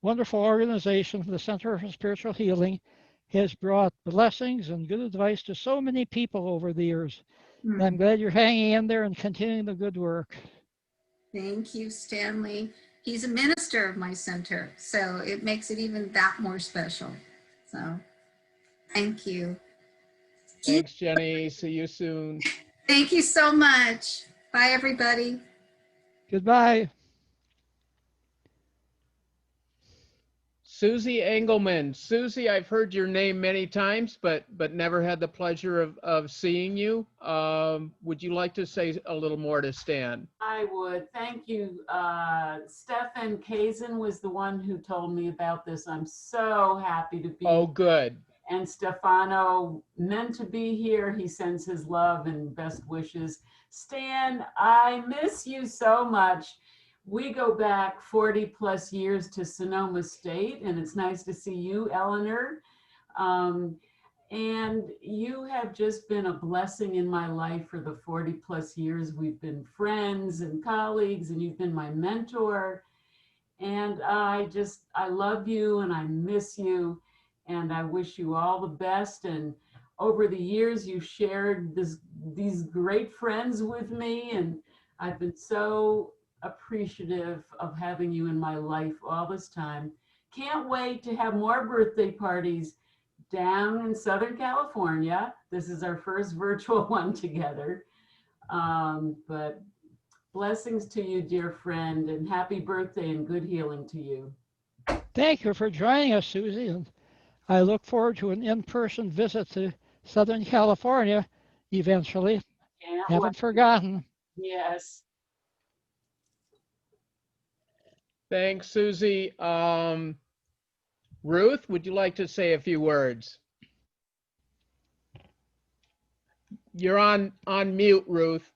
wonderful organization, the Center for Spiritual Healing, has brought blessings and good advice to so many people over the years. And I'm glad you're hanging in there and continuing the good work. Thank you, Stanley. He's a minister of my center, so it makes it even that more special. So thank you. Thanks, Jenny. See you soon. Thank you so much. Bye, everybody. Goodbye. Susie Engelman. Susie, I've heard your name many times, but never had the pleasure of seeing you. Would you like to say a little more to Stan? I would. Thank you. Stefan Kazin was the one who told me about this. I'm so happy to be. Oh, good. And Stefano meant to be here. He sends his love and best wishes. Stan, I miss you so much. We go back 40 plus years to Sonoma State, and it's nice to see you, Eleanor. And you have just been a blessing in my life for the 40 plus years. We've been friends and colleagues, and you've been my mentor. And I love you, and I miss you, and I wish you all the best. And over the years, you shared these great friends with me, and I've been so appreciative of having you in my life all this time. Can't wait to have more birthday parties down in Southern California. This is our first virtual one together. But blessings to you, dear friend, and happy birthday and good healing to you. Thank you for joining us, Susie. And I look forward to an in-person visit to Southern California eventually. Haven't forgotten. Yes. Thanks, Susie. Ruth, would you like to say a few words? You're on mute, Ruth.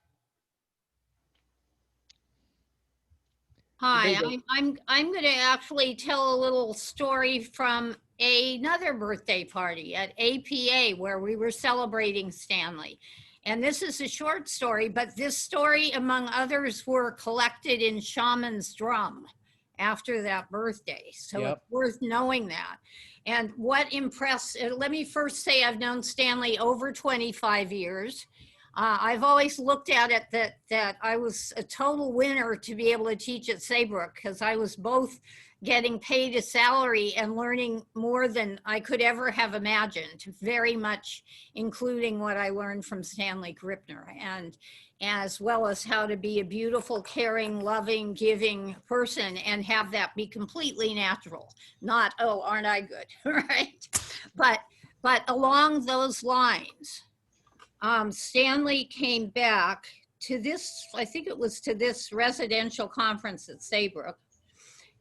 Hi, I'm going to actually tell a little story from another birthday party at APA where we were celebrating Stanley. And this is a short story, but this story, among others, were collected in Shaman's Drum after that birthday. So It's worth knowing that. And what impressed, let me first say I've known Stanley over 25 years. I've always looked at it that I was a total winner to be able to teach at Saybrook, because I was both getting paid a salary and learning more than I could ever have imagined, very much including what I learned from Stanley Krippner, and as well as how to be a beautiful, caring, loving, giving person and have that be completely natural, not, oh, aren't I good, right? But along those lines, Stanley came back to this, I think it was to this residential conference at Saybrook,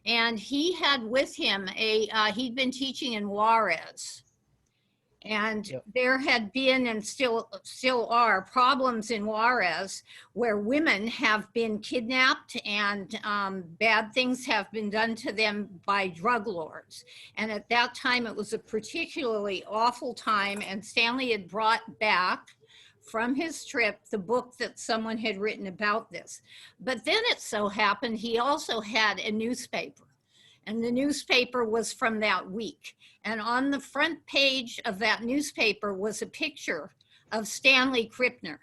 and he had with him he'd been teaching in Juarez. And there had been and still are problems in Juarez where women have been kidnapped and bad things have been done to them by drug lords. And at that time, it was a particularly awful time, and Stanley had brought back from his trip the book that someone had written about this. But then it so happened he also had a newspaper, and the newspaper was from that week. And on the front page of that newspaper was a picture of Stanley Krippner.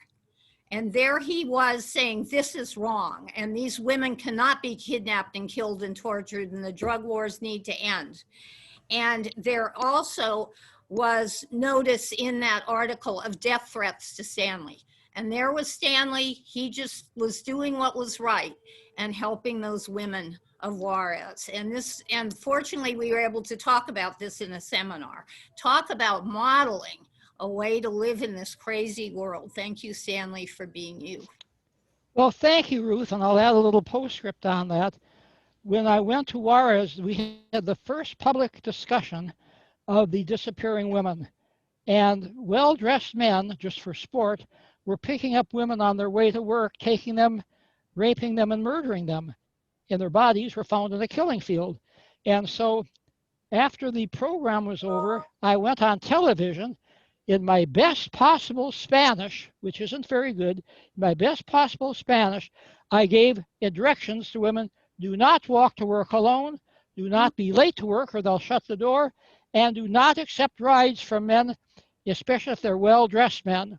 And there he was saying, this is wrong, and these women cannot be kidnapped and killed and tortured, and the drug wars need to end. And there also was notice in that article of death threats to Stanley. And there was Stanley, he just was doing what was right and helping those women of Juarez. And fortunately, we were able to talk about this in a seminar. Talk about modeling a way to live in this crazy world. Thank you, Stanley, for being you. Well, thank you, Ruth, and I'll add a little postscript on that. When I went to Juarez, we had the first public discussion of the disappearing women, and well-dressed men, just for sport, were picking up women on their way to work, taking them, raping them, and murdering them. And their bodies were found in a killing field. And so after the program was over, I went on television in my best possible Spanish, which isn't very good, my best possible Spanish. I gave directions to women: do not walk to work alone, do not be late to work or they'll shut the door, and do not accept rides from men, especially if they're well-dressed men.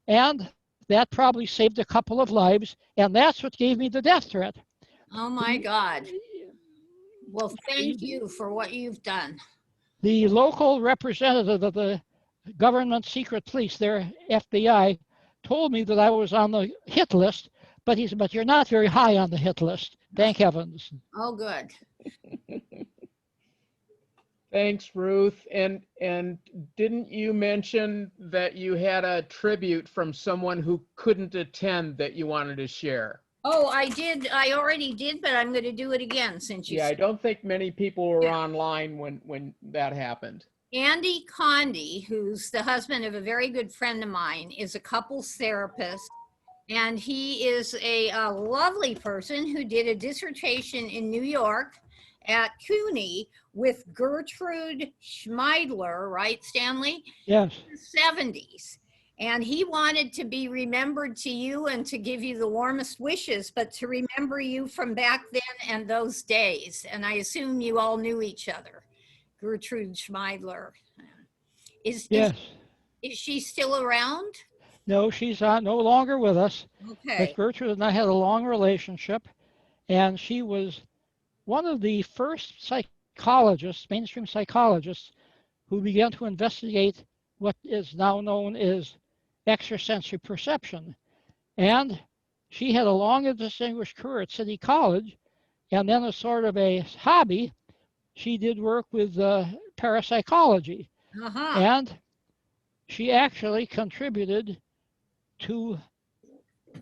And that probably saved a couple of lives, and that's what gave me the death threat. Oh my God. Well, thank you for what you've done. The local representative of the government secret police, their FBI, told me that I was on the hit list, but he said, but you're not very high on the hit list. Thank heavens. Oh, good. Thanks, Ruth. And didn't you mention that you had a tribute from someone who couldn't attend that you wanted to share? Oh, I did. I already did, but I'm going to do it again since you. Yeah, I don't think many people were online when that happened. Andy Condi, who's the husband of a very good friend of mine, is a couples therapist, and he is a lovely person who did a dissertation in New York at CUNY with Gertrude Schmeidler, right, Stanley? Yes. In the 70s. And he wanted to be remembered to you and to give you the warmest wishes, but to remember you from back then and those days. And I assume you all knew each other. Gertrude Schmeidler. Is she still around? No, she's no longer with us. Okay. But Gertrude and I had a long relationship, and she was one of the first psychologists, mainstream psychologists, who began to investigate what is now known as extrasensory perception. And she had a long and distinguished career at City College, and then as sort of a hobby, she did work with parapsychology. And she actually contributed 2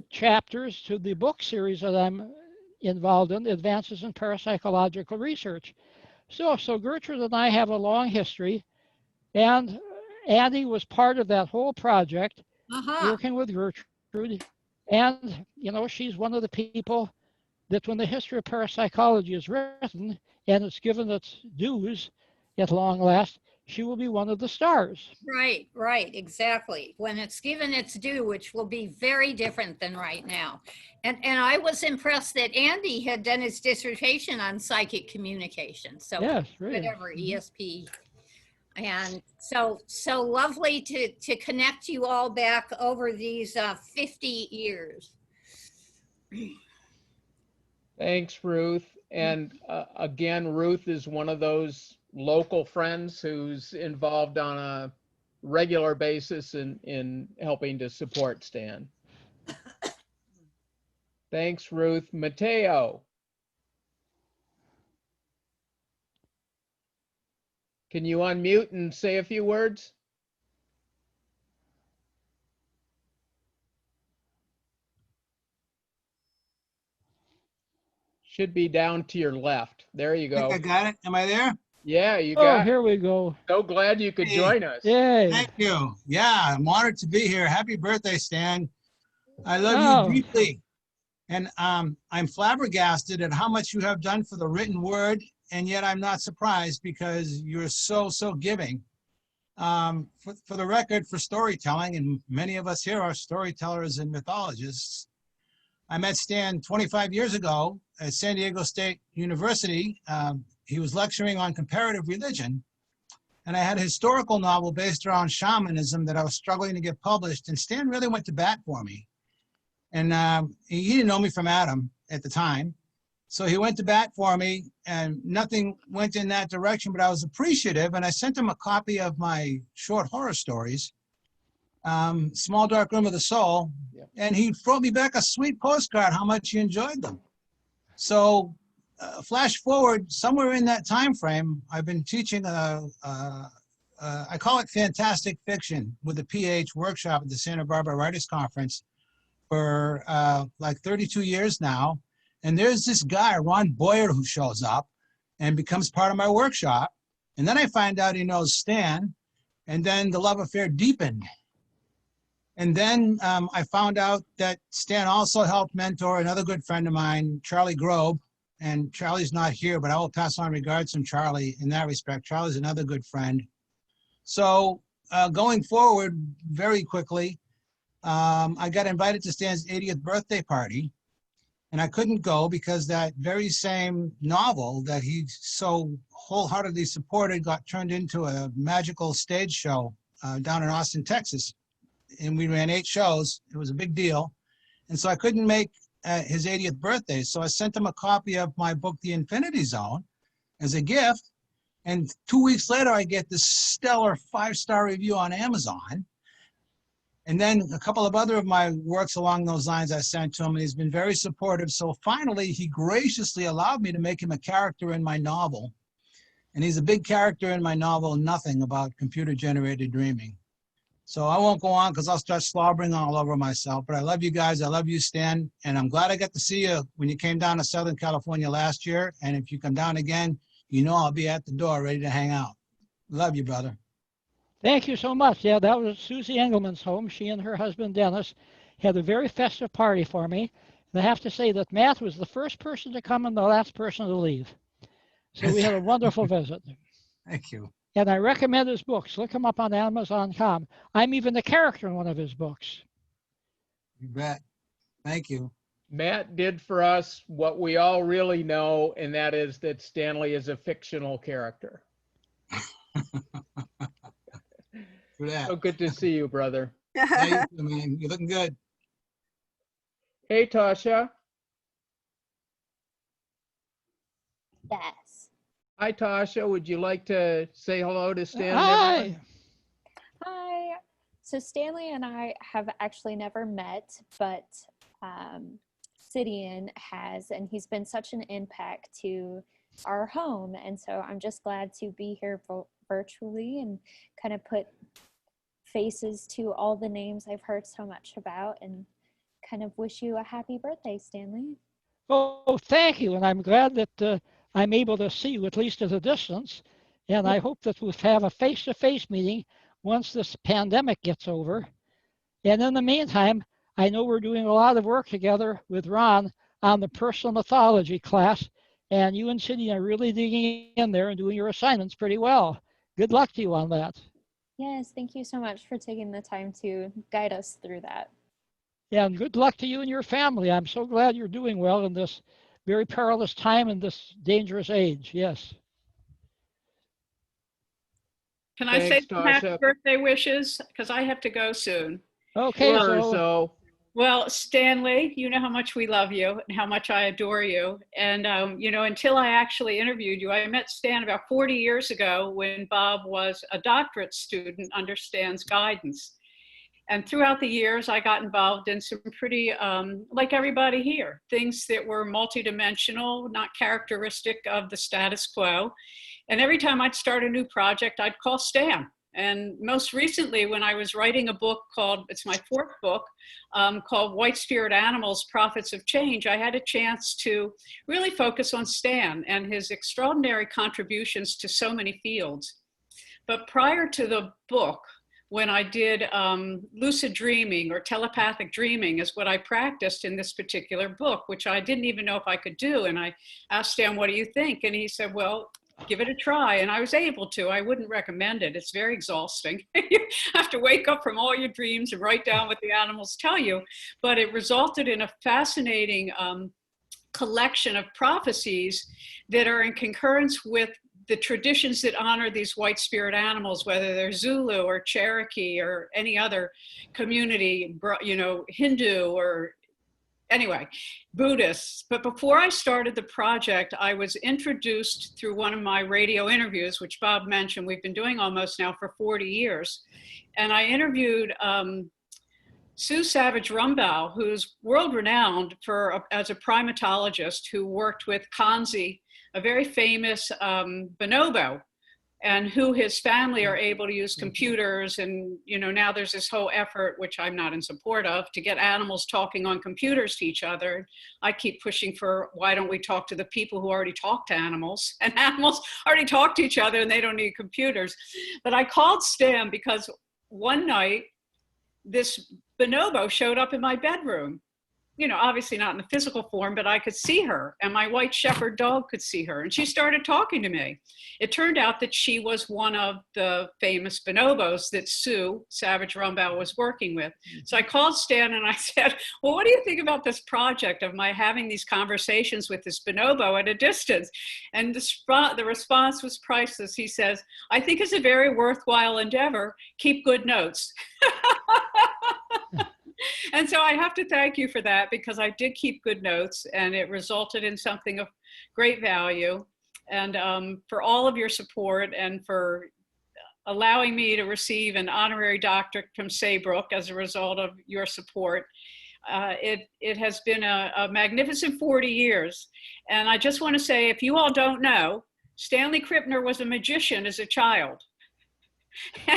chapters to the book series that I'm involved in, Advances in Parapsychological Research. So Gertrude and I have a long history, and Andy was part of that whole project, working with Gertrude. And, you know, she's one of the people that when the history of parapsychology is written and it's given its dues at long last, she will be one of the stars. Right, right, exactly. When it's given its due, which will be very different than right now. And I was impressed that Andy had done his dissertation on psychic communication. So yes, really. whatever, ESP. And so lovely to connect you all back over these 50 years. Thanks, Ruth. And again, Ruth is one of those local friends who's involved on a regular basis in helping to support Stan. Thanks, Ruth. Mateo. Can you unmute and say a few words? Should be down to your left. There you I think go. I got it. Am I there? Yeah, you Oh, got it. here we go. So glad you could Hey. join us. Yay. Thank you. Yeah, I'm honored to be here. Happy birthday, Stan. I love Oh. you deeply. And I'm flabbergasted at how much you have done for the written word, and yet I'm not surprised because you're so giving. For the record, for storytelling, and many of us here are storytellers and mythologists, I met Stan 25 years ago at San Diego State University. He was lecturing on comparative religion, and I had a historical novel based around shamanism that I was struggling to get published, and Stan really went to bat for me. And he didn't know me from Adam at the time, so he went to bat for me, and nothing went in that direction, but I was appreciative, and I sent him a copy of my short horror stories, Small Dark Room of the Soul, and he wrote me back a sweet postcard how much he enjoyed them. So flash forward, somewhere in that time frame, I've been teaching I call it fantastic fiction with the PH workshop at the Santa Barbara Writers Conference for like 32 years now. And there's this guy, Ron Boyer, who shows up and becomes part of my workshop. And then I find out he knows Stan, and then the love affair deepened. And then I found out that Stan also helped mentor another good friend of mine, Charlie Grobe. And Charlie's not here, but I will pass on regards from Charlie in that respect. Charlie's another good friend. So going forward very quickly, I got invited to Stan's 80th birthday party, and I couldn't go because that very same novel that he so wholeheartedly supported got turned into a magical stage show down in Austin, Texas. And we ran 8 shows. It was a big deal. And so I couldn't make his 80th birthday. So I sent him a copy of my book, The Infinity Zone, as a gift. And 2 weeks later, I get this stellar 5-star review on Amazon. And then a couple of other of my works along those lines I sent to him, and he's been very supportive. So finally, he graciously allowed me to make him a character in my novel. And he's a big character in my novel, Nothing, about computer-generated dreaming. So I won't go on because I'll start slobbering all over myself. But I love you guys. I love you, Stan. And I'm glad I got to see you when you came down to Southern California last year. And if you come down again, you know I'll be at the door ready to hang out. Love you, brother. Thank you so much. Yeah, that was Susie Engelman's home. She and her husband, Dennis, had a very festive party for me. And I have to say that Matt was the first person to come and the last person to leave. So we had a wonderful visit. Thank you. And I recommend his books. Look him up on Amazon.com. I'm even the character in one of his books. You bet. Thank you. Matt did for us what we all really know, and that is that Stanley is a fictional character. For that. So good to see you, brother. Yeah, you too, man. You're looking good. Hey, Tasha. Yes. Hi, Tasha. Would you like to say hello to Stan? Hi. Hi. So Stanley and I have actually never met, but Sidian has, and he's been such an impact to our home. And so I'm just glad to be here virtually and kind of put faces to all the names I've heard so much about, and kind of wish you a happy birthday, Stanley. Oh, thank you. And I'm glad that I'm able to see you at least at a distance. And I hope that we'll have a face-to-face meeting once this pandemic gets over. And in the meantime, I know we're doing a lot of work together with Ron on the personal mythology class. And you and Sidian are really digging in there and doing your assignments pretty well. Good luck to you on that. Yes, thank you so much for taking the time to guide us through that. Yeah, and good luck to you and your family. I'm so glad you're doing well in this very perilous time and this dangerous age. Yes. Can I say Thanks, some happy Tasha. birthday wishes? Because I have to go soon. Okay, so Well, Stanley, you know how much we love you and how much I adore you. And, you know, until I actually interviewed you, I met Stan about 40 years ago when Bob was a doctorate student under Stan's guidance. And throughout the years, I got involved in some pretty, like everybody here, things that were multidimensional, not characteristic of the status quo. And every time I'd start a new project, I'd call Stan. And most recently, when I was writing a book called, it's my fourth book, called White Spirit Animals, Prophets of Change, I had a chance to really focus on Stan and his extraordinary contributions to so many fields. But prior to the book, when I did lucid dreaming or telepathic dreaming is what I practiced in this particular book, which I didn't even know if I could do. And I asked Stan, what do you think? And he said, well, give it a try. And I was able to. I wouldn't recommend it. It's very exhausting. You have to wake up from all your dreams and write down what the animals tell you. But it resulted in a fascinating collection of prophecies that are in concurrence with the traditions that honor these white spirit animals, whether they're Zulu or Cherokee or any other community, you know, Hindu or anyway, Buddhists. But before I started the project, I was introduced through one of my radio interviews, which Bob mentioned, we've been doing almost now for 40 years. And I interviewed Sue Savage Rumbaugh, who's world-renowned as a primatologist who worked with Kanzi, a very famous bonobo, and who his family are able to use computers. And, you know, now there's this whole effort, which I'm not in support of, to get animals talking on computers to each other. I keep pushing for, why don't we talk to the people who already talk to animals, and animals already talk to each other and they don't need computers. But I called Stan because one night this bonobo showed up in my bedroom. You know, obviously not in the physical form, but I could see her, and my white shepherd dog could see her, and she started talking to me. It turned out that she was one of the famous bonobos that Sue Savage Rumbaugh was working with. So I called Stan and I said, well, what do you think about this project of my having these conversations with this bonobo at a distance? And the response was priceless. He says, I think it's a very worthwhile endeavor. Keep good notes. And so I have to thank you for that, because I did keep good notes and it resulted in something of great value. And for all of your support and for allowing me to receive an honorary doctorate from Saybrook as a result of your support. It has been a magnificent 40 years. And I just want to say, if you all don't know, Stanley Krippner was a magician as a child.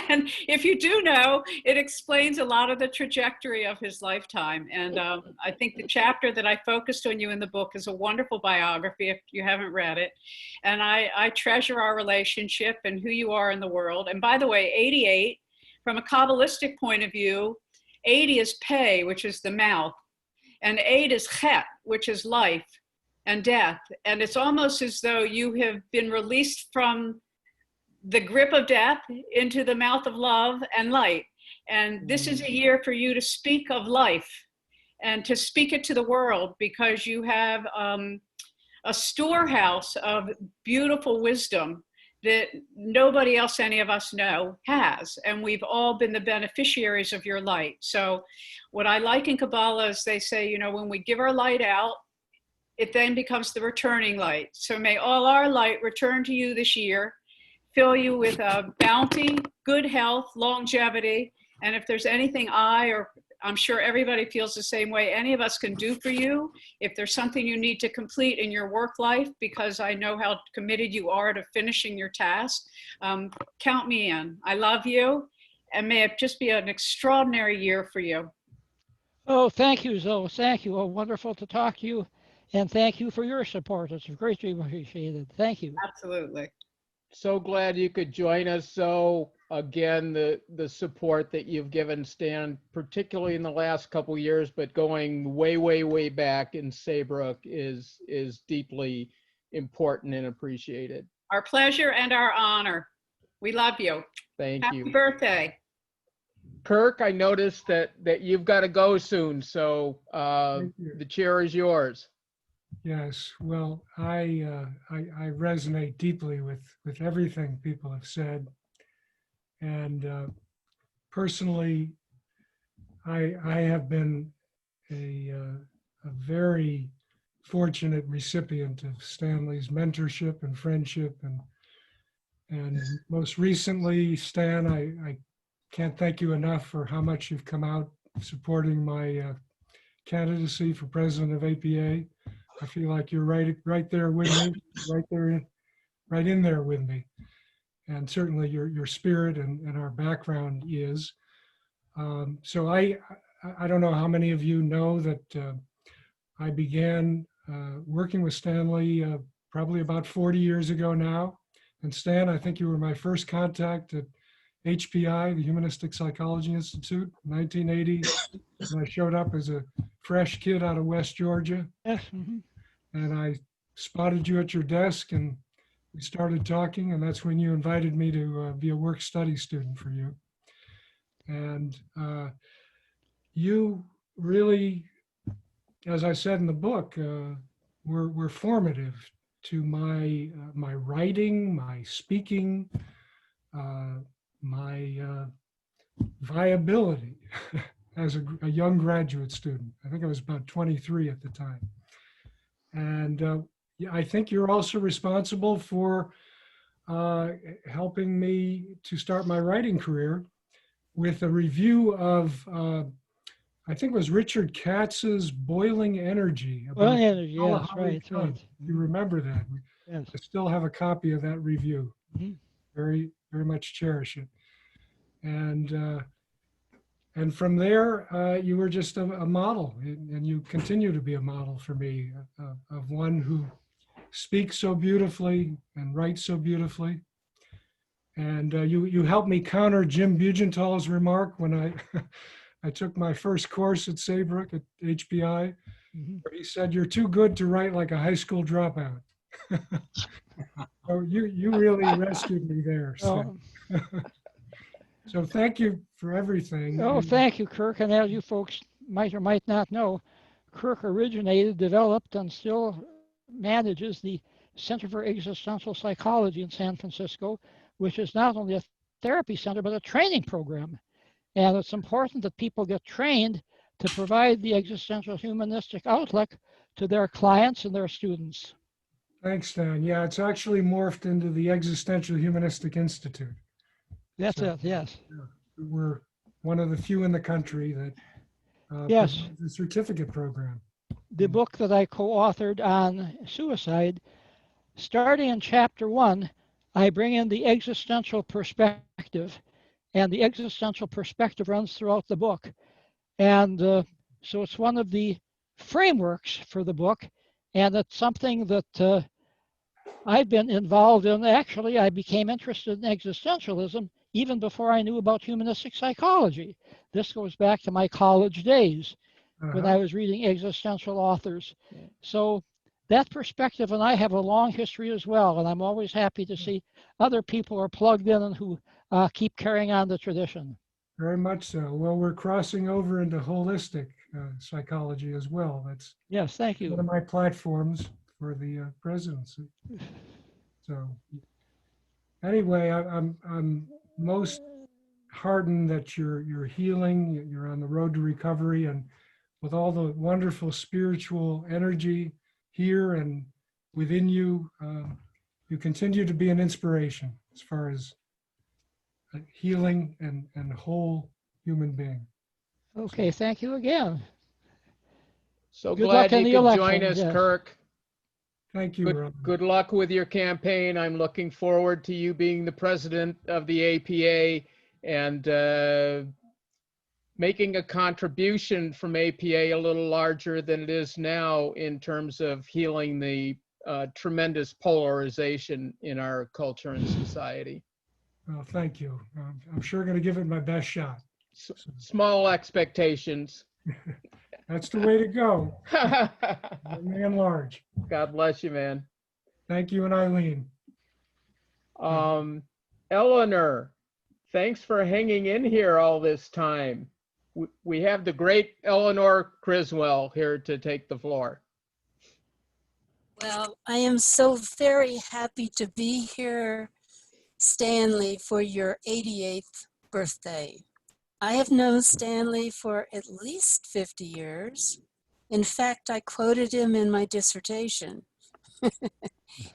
And if you do know, it explains a lot of the trajectory of his lifetime. And I think the chapter that I focused on you in the book is a wonderful biography if you haven't read it. And I treasure our relationship and who you are in the world. And by the way, 88, from a Kabbalistic point of view, 80 is Pe, which is the mouth, and 8 is Chet, which is life and death. And it's almost as though you have been released from the grip of death into the mouth of love and light. And this is a year for you to speak of life and to speak it to the world, because you have a storehouse of beautiful wisdom that nobody else, any of us know, has. And we've all been the beneficiaries of your light. So what I like in Kabbalah is they say, you know, when we give our light out, it then becomes the returning light. So may all our light return to you this year, fill you with bounty, good health, longevity. And if there's anything I'm sure everybody feels the same way, any of us can do for you, if there's something you need to complete in your work life, because I know how committed you are to finishing your task, count me in. I love you, and may it just be an extraordinary year for you. Oh, thank you, Zoe. Thank you. Oh, wonderful to talk to you. And thank you for your support. It's greatly appreciated. Thank you. Absolutely. So glad you could join us. So again, the support that you've given Stan, particularly in the last couple of years, but going way, way, way back in Saybrook is deeply important and appreciated. Our pleasure and our honor. We love you. Thank you. Happy birthday. Kirk, I noticed that you've got to go soon, so the chair is yours. Yes, well, I resonate deeply with everything people have said. And personally, I have been a very fortunate recipient of Stanley's mentorship and friendship. And most recently, Stan, I can't thank you enough for how much you've come out supporting my candidacy for president of APA. I feel like you're right there with me, right in there with me. And certainly your spirit and our background is. So I don't know how many of you know that I began working with Stanley probably about 40 years ago now. And Stan, I think you were my first contact at HPI, the Humanistic Psychology Institute, 1980. And I showed up as a fresh kid out of West Georgia. Yes. Mm-hmm. And I spotted you at your desk and we started talking, and that's when you invited me to be a work study student for you. And you really, as I said in the book, were formative to my my writing, my speaking, my viability as a young graduate student. I think I was about 23 at the time. And I think you're also responsible for helping me to start my writing career with a review of, I think it was Richard Katz's Boiling Energy. Boiling Energy, yes, right. You remember that? Yes. I still have a copy of that review. Mm-hmm. Very, very much cherish it. And from there, you were just a model, and you continue to be a model for me of one who speaks so beautifully and writes so beautifully. And you helped me counter Jim Bugenthal's remark when I took my first course at Saybrook at HPI, where he said, "You're too good to write like a high school dropout." So you really rescued me there. So. So thank you for everything. Oh, thank you, Kirk. And as you folks might or might not know, Kirk originated, developed, and still manages the Center for Existential Psychology in San Francisco, which is not only a therapy center, but a training program. And it's important that people get trained to provide the existential humanistic outlook to their clients and their students. Thanks, Stan. Yeah, it's actually morphed into the Existential Humanistic Institute. That's it, yes. We're one of the few in the country that yes, provides the certificate program. The book that I co-authored on suicide, starting in chapter 1, I bring in the existential perspective, and the existential perspective runs throughout the book. And so it's one of the frameworks for the book, and it's something that I've been involved in. Actually, I became interested in existentialism even before I knew about humanistic psychology. This goes back to my college days when I was reading existential authors. So that perspective and I have a long history as well, and I'm always happy to see other people are plugged in and who keep carrying on the tradition. Very much so. Well, we're crossing over into holistic psychology as well. That's yes, thank you. One of my platforms for the presidency. So anyway, I'm most heartened that you're healing, you're on the road to recovery, and with all the wonderful spiritual energy here and within you, you continue to be an inspiration as far as a healing and whole human being. Okay, thank you again. So Good glad luck in you the could join election, us, yes. Kirk. Thank you. Good luck with your campaign. I'm looking forward to you being the president of the APA and making a contribution from APA a little larger than it is now in terms of healing the tremendous polarization in our culture and society. Well, thank you. I'm sure going to give it my best shot. Small expectations. That's the way to go. Man large. God bless you, man. Thank you, and Eileen. Eleanor, thanks for hanging in here all this time. We have the great Eleanor Criswell here to take the floor. Well, I am so very happy to be here. Stanley, for your 88th birthday. I have known Stanley for at least 50 years. In fact, I quoted him in my dissertation.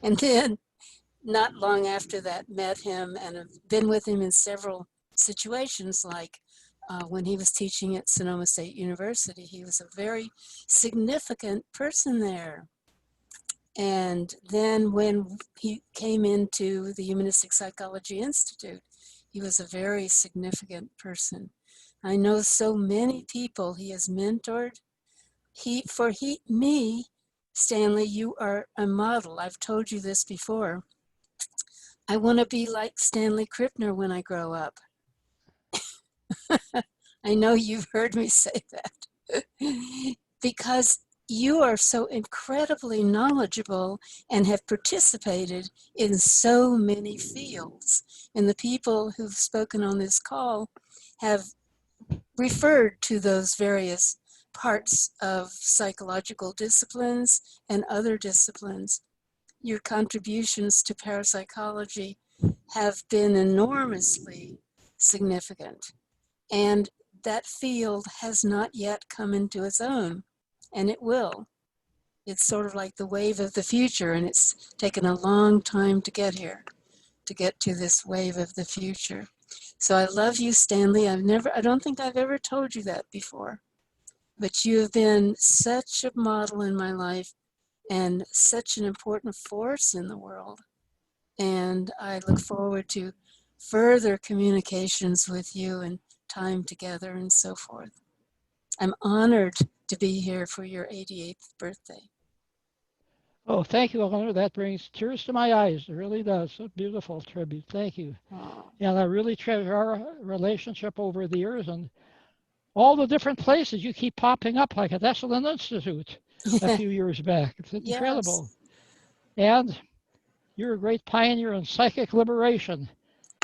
And then, not long after that, met him and have been with him in several situations, like when he was teaching at Sonoma State University. He was a very significant person there. And then when he came into the Humanistic Psychology Institute, he was a very significant person. I know so many people he has mentored. Me, Stanley, you are a model. I've told you this before. I want to be like Stanley Krippner when I grow up. I know you've heard me say that. Because you are so incredibly knowledgeable and have participated in so many fields. And the people who've spoken on this call have referred to those various parts of psychological disciplines and other disciplines. Your contributions to parapsychology have been enormously significant. And that field has not yet come into its own, and it will. It's sort of like the wave of the future, and it's taken a long time to get here, to get to this wave of the future. So I love you, Stanley. I don't think I've ever told you that before, but you have been such a model in my life and such an important force in the world. And I look forward to further communications with you and time together and so forth. I'm honored to be here for your 88th birthday. Oh, thank you, Eleanor. That brings tears to my eyes. It really does. A beautiful tribute. Thank you. And I really treasure our relationship over the years and all the different places you keep popping up, like at Esalen Institute a few years back. It's incredible. Yes. And you're a great pioneer in psychic liberation.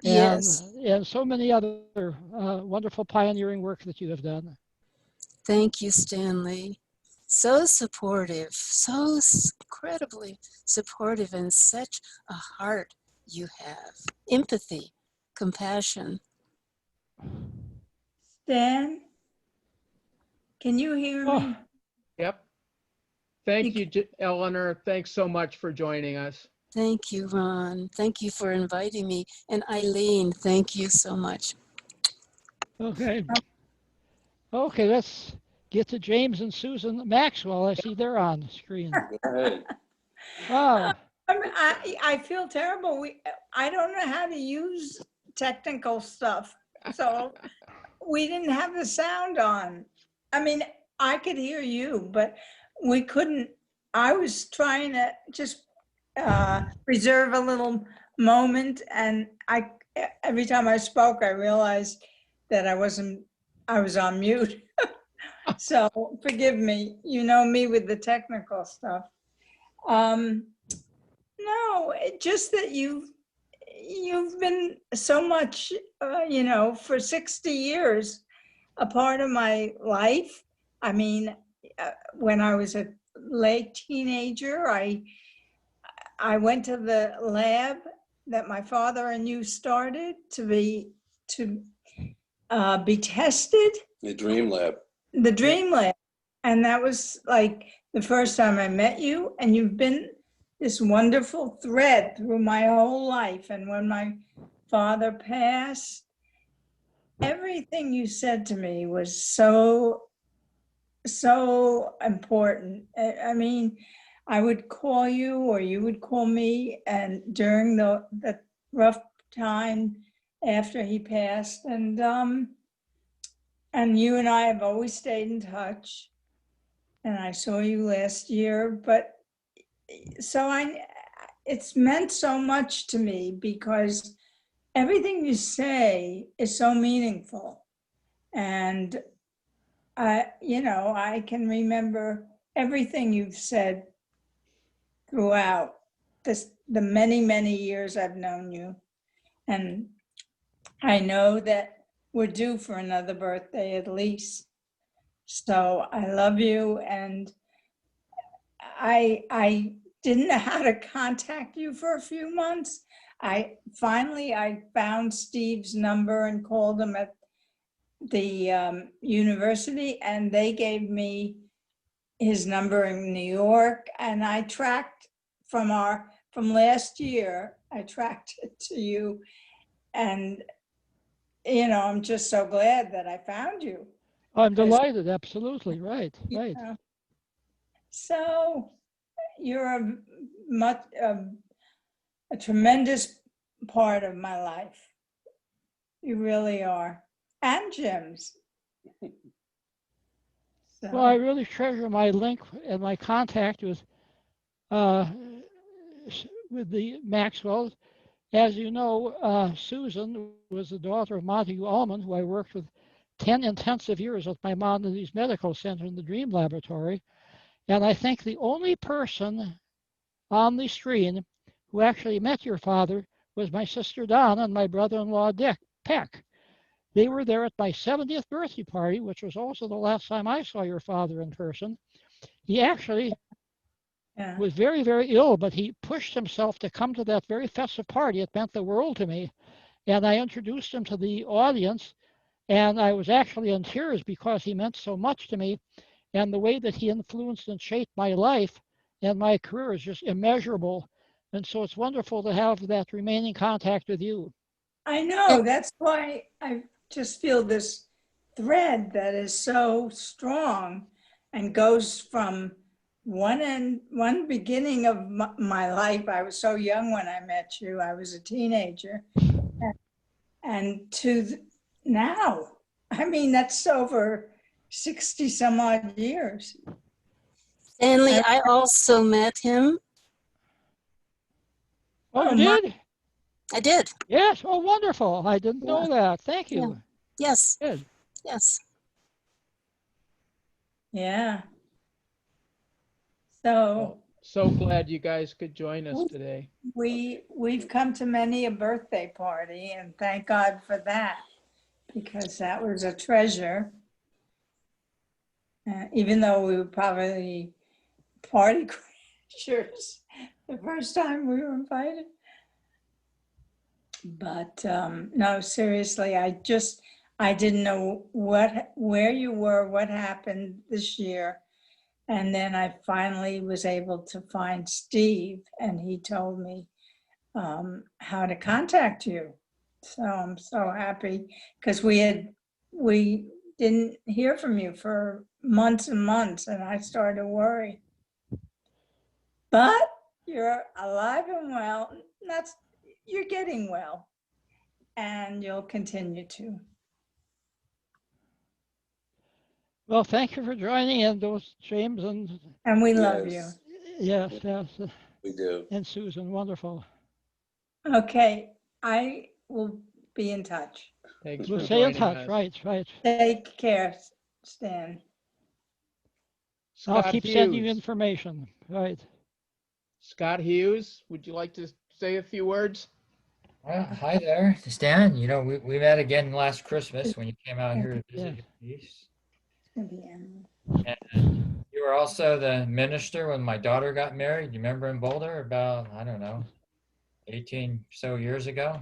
And so many other wonderful pioneering work that you have done. Thank you, Stanley. So supportive, so incredibly supportive, and such a heart you have. Empathy, compassion. Stan, can you hear me? Yep. Thank you, Eleanor. Thanks so much for joining us. Thank you, Ron. Thank you for inviting me. And Eileen, thank you so much. Okay. Okay, let's get to James and Susan Maxwell. I see they're on the screen. Wow. I feel terrible. I don't know how to use technical stuff. So we didn't have the sound on. I mean, I could hear you, but we couldn't. I was trying to just reserve a little moment, and every time I spoke, I realized that I was on mute. So forgive me. You know me with the technical stuff. No, just that you've been so much, for 60 years, a part of my life. I mean, when I was a late teenager, I went to the lab that my father and you started to be tested. The Dream Lab. The Dream Lab. And that was like the first time I met you, and you've been this wonderful thread through my whole life. And when my father passed, everything you said to me was so important. I mean, I would call you or you would call me, and during the rough time after he passed, and you and I have always stayed in touch. And I saw you last year, but so it's meant so much to me because everything you say is so meaningful. And I can remember everything you've said throughout the many, many years I've known you. And I know that we're due for another birthday at least. So I love you, and I didn't know how to contact you for a few months. I found Steve's number and called him at the university, and they gave me his number in New York, and I tracked from last year, I tracked it to you, and I'm just so glad that I found you. I'm delighted. Absolutely right. Right. So you're a tremendous part of my life. You really are. And Jim's. So. Well, I really treasure my link and my contact with the Maxwells. As you know, Susan was the daughter of Montague Ullman, who I worked with 10 intensive years at my Maimonides Medical Center in the Dream Laboratory. And I think the only person on the screen who actually met your father was my sister Donna and my brother-in-law Dick Peck. They were there at my 70th birthday party, which was also the last time I saw your father in person. He actually was very, very ill, but he pushed himself to come to that very festive party. It meant the world to me. And I introduced him to the audience, and I was actually in tears because he meant so much to me. And the way that he influenced and shaped my life and my career is just immeasurable. And so it's wonderful to have that remaining contact with you. I know, that's why I just feel this thread that is so strong and goes from one beginning of my life. I was so young when I met you. I was a teenager. And to now, I mean, that's over 60 some odd years. Stanley, I also met him. Oh, you did? I did. Yes. Oh, wonderful. I didn't know that. Thank you. Yeah. Yes. Good. Yes. Yeah. So glad you guys could join us today. We've come to many a birthday party, and thank God for that, because that was a treasure. Even though we were probably party crashers the first time we were invited. But no, seriously, I didn't know where you were, what happened this year. And then I finally was able to find Steve, and he told me how to contact you. So I'm so happy, because we didn't hear from you for months and months, and I started to worry. But you're alive and well. You're getting well, and you'll continue to. Well, thank you for joining in, those James and we love you. Yes, yes. We do. And Susan, wonderful. Okay, I will be in touch. Thanks We'll for stay in joining touch. us. Right. Take care, Stan. I'll Scott keep sending you Hughes. information. Right. Scott Hughes, would you like to say a few words? Hi there, Stan. You know, we met again last Christmas when you came out here to visit your piece. And you were also the minister when my daughter got married. You remember in Boulder about, I don't know, 18 so years ago?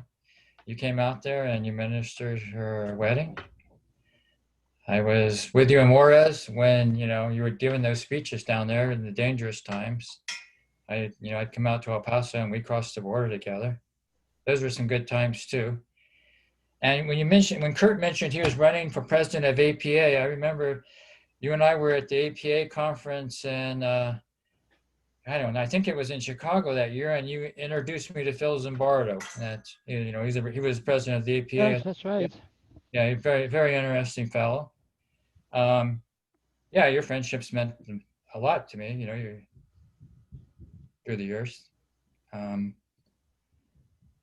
You came out there and you ministered her wedding. I was with you in Juarez when, you were giving those speeches down there in the dangerous times. I'd come out to El Paso and we crossed the border together. Those were some good times too. And when Kurt mentioned he was running for president of APA, I remember you and I were at the APA conference and I don't know, I think it was in Chicago that year, and you introduced me to Phil Zimbardo. That's, he was president of the APA. Yes, that's right. Yeah, very, very interesting fellow. Yeah, your friendships meant a lot to me, through the years.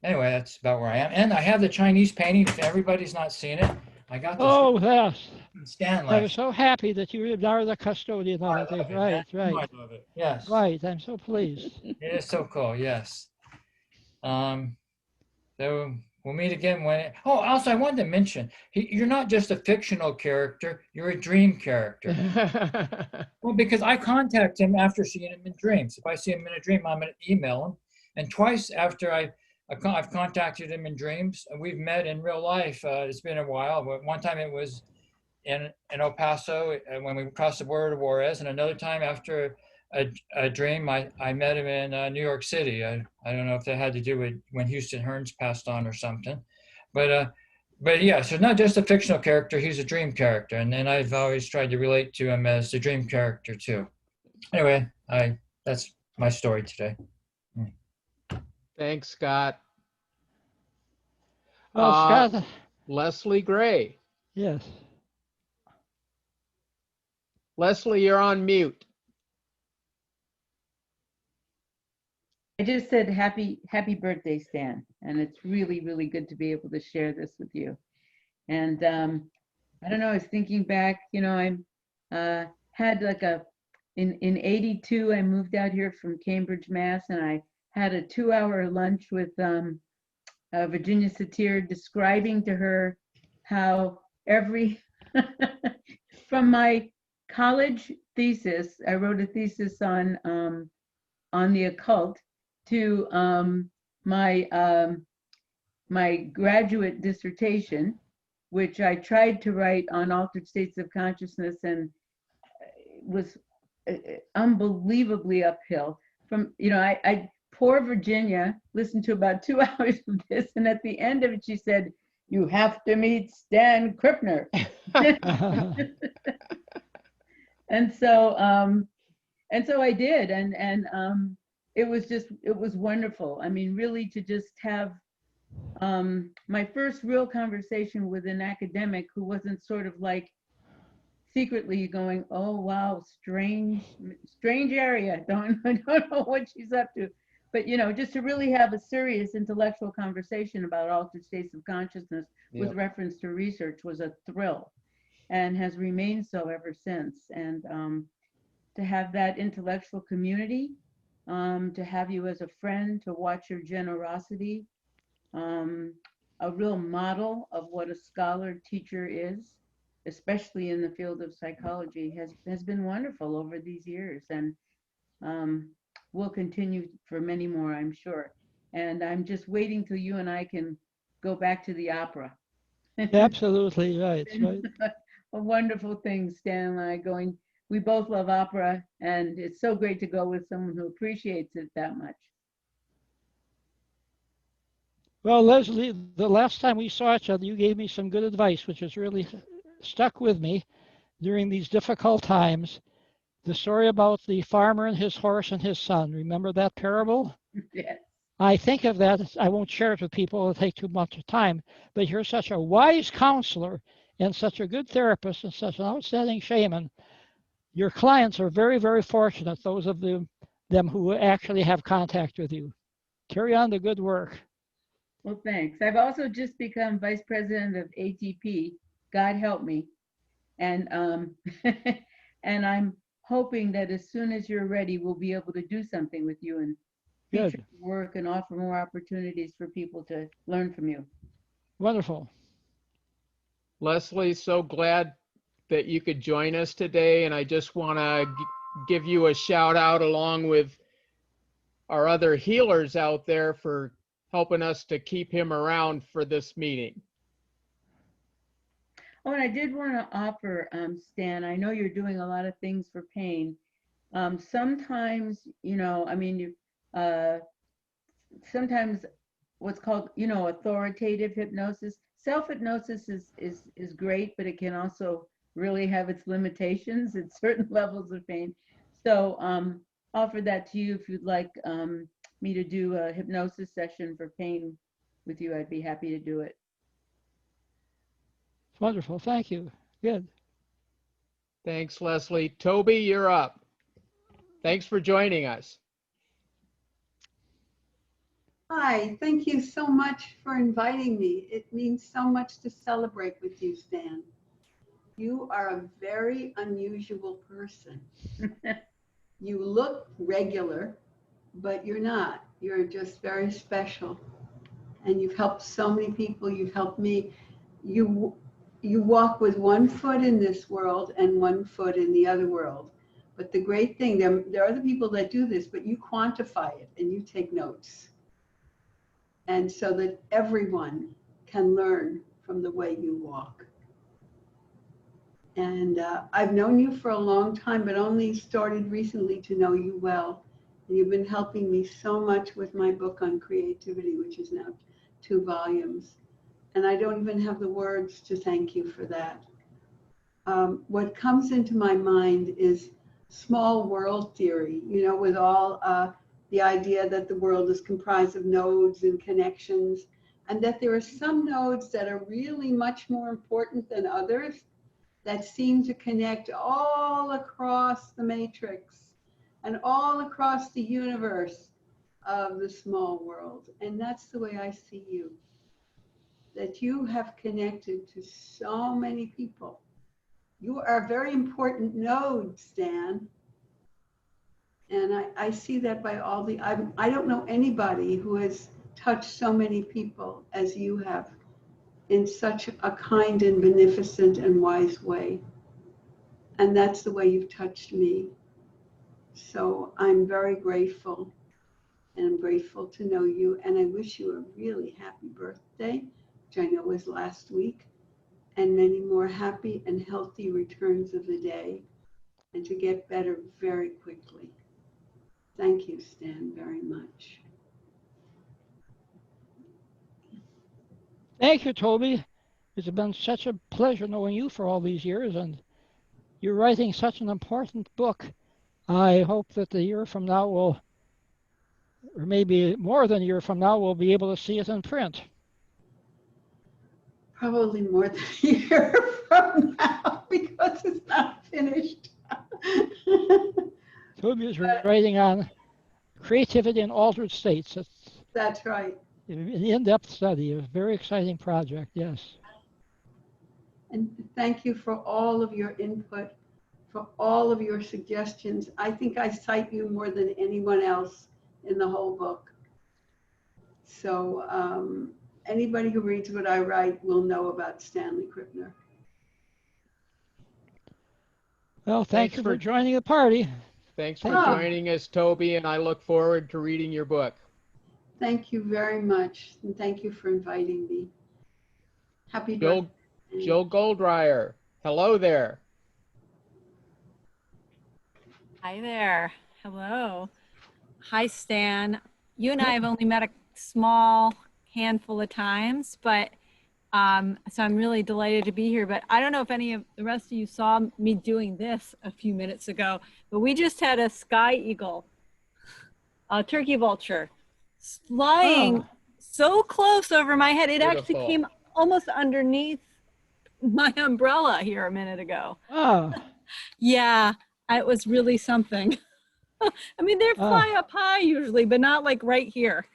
Anyway, that's about where I am. And I have the Chinese painting. If everybody's not seen it, I got this. Oh, yes. Stanley. I was so happy that you are the custodian of it. Right. I love it. Yes. Right. I'm so pleased. It is so cool. Yes. So we'll meet again when. Oh, also I wanted to mention, you're not just a fictional character; you're a dream character. Well, because I contact him after seeing him in dreams. If I see him in a dream, I'm going to email him. And twice after I've contacted him in dreams, and we've met in real life. It's been a while. But one time it was in El Paso when we crossed the border to Juarez, and another time after a dream, I met him in New York City. I don't know if that had to do with when Houston Hearns passed on or something. But yeah, so not just a fictional character, he's a dream character. And then I've always tried to relate to him as the dream character too. Anyway, that's my story today. Thanks, Scott. Well, Scott. Leslie Gray. Yes. Leslie, you're on mute. I just said happy birthday, Stan. And it's really, really good to be able to share this with you. And I don't know, I was thinking back, you know, I had like in 82, I moved out here from Cambridge, Mass. And I had a 2-hour lunch with Virginia Satir, describing to her how from my college thesis, I wrote a thesis on the occult, to my graduate dissertation, which I tried to write on altered states of consciousness, and was unbelievably uphill. From, you know, I poor Virginia listened to about 2 hours of this, and at the end of it, she said, "You have to meet Stan Krippner." And so I did, and it was wonderful. I mean, really to just have my first real conversation with an academic who wasn't sort of like secretly going, "Oh wow, strange area. Don't know what she's up to," but you know, just to really have a serious intellectual conversation about altered states of consciousness with reference to research was a thrill, and has remained so ever since. And to have that intellectual community, to have you as a friend, to watch your generosity, a real model of what a scholar teacher is, especially in the field of psychology, has been wonderful over these years, and will continue for many more, I'm sure. And I'm just waiting till you and I can go back to the opera. Absolutely right. Right. A wonderful thing, Stan and I going. We both love opera, and it's so great to go with someone who appreciates it that much. Well, Leslie, the last time we saw each other, you gave me some good advice, which has really stuck with me during these difficult times. The story about the farmer and his horse and his son. Remember that parable? Yes. I think of that. I won't share it with people. It'll take too much time. But you're such a wise counselor and such a good therapist and such an outstanding shaman. Your clients are very, very fortunate, those of them who actually have contact with you. Carry on the good work. Well, thanks. I've also just become vice president of ATP. God help me. And and I'm hoping that as soon as you're ready, we'll be able to do something with you and feature your work and offer more opportunities for people to learn from you. Wonderful. Leslie, so glad that you could join us today. And I just want to give you a shout out along with our other healers out there for helping us to keep him around for this meeting. Oh, and I did want to offer, Stan, I know you're doing a lot of things for pain. Sometimes, you know, I mean, sometimes what's called, you know, authoritative hypnosis. Self-hypnosis is great, but it can also really have its limitations at certain levels of pain. So offer that to you if you'd like me to do a hypnosis session for pain with you. I'd be happy to do it. Wonderful. Thank you. Good. Thanks, Leslie. Toby, you're up. Thanks for joining us. Hi, thank you so much for inviting me. It means so much to celebrate with you, Stan. You are a very unusual person. You look regular, but you're not. You're just very special. And you've helped so many people. You've helped me. You walk with one foot in this world and one foot in the other world. But the great thing, there are other people that do this, but you quantify it and you take notes. And so that everyone can learn from the way you walk. And I've known you for a long time, but only started recently to know you well. And you've been helping me so much with my book on creativity, which is now 2 volumes. And I don't even have the words to thank you for that. What comes into my mind is small world theory, you know, with all the idea that the world is comprised of nodes and connections, and that there are some nodes that are really much more important than others that seem to connect all across the matrix and all across the universe of the small world. And that's the way I see you, that you have connected to so many people. You are a very important node, Stan. And I see that by all the, I don't know anybody who has touched so many people as you have in such a kind and beneficent and wise way. And that's the way you've touched me. So I'm very grateful, and I'm grateful to know you. And I wish you a really happy birthday, which I know was last week, and many more happy and healthy returns of the day, and to get better very quickly. Thank you, Stan, very much. Thank you, Toby. It's been such a pleasure knowing you for all these years, and you're writing such an important book. I hope that the year from now will, or maybe more than a year from now, we'll be able to see it in print. Probably more than a year from now, because it's not finished. Toby is writing on creativity in altered states. That's right. An in-depth study, a very exciting project, yes. And thank you for all of your input, for all of your suggestions. I think I cite you more than anyone else in the whole book. So anybody who reads what I write will know about Stanley Krippner. Well, thank you for joining the party. Thanks for joining us, Toby, and I look forward to reading your book. Thank you very much, and thank you for inviting me. Happy birthday. Jill Goldreyer, hello there. Hi there. Hello. Hi, Stan. You and I have only met a small handful of times, but so I'm really delighted to be here. But I don't know if any of the rest of you saw me doing this a few minutes ago, but we just had a sky eagle, a turkey vulture, flying so close over my head. It actually came almost underneath my umbrella here a minute ago. Oh. Yeah, it was really something. I mean, they fly up high usually, but not like right here.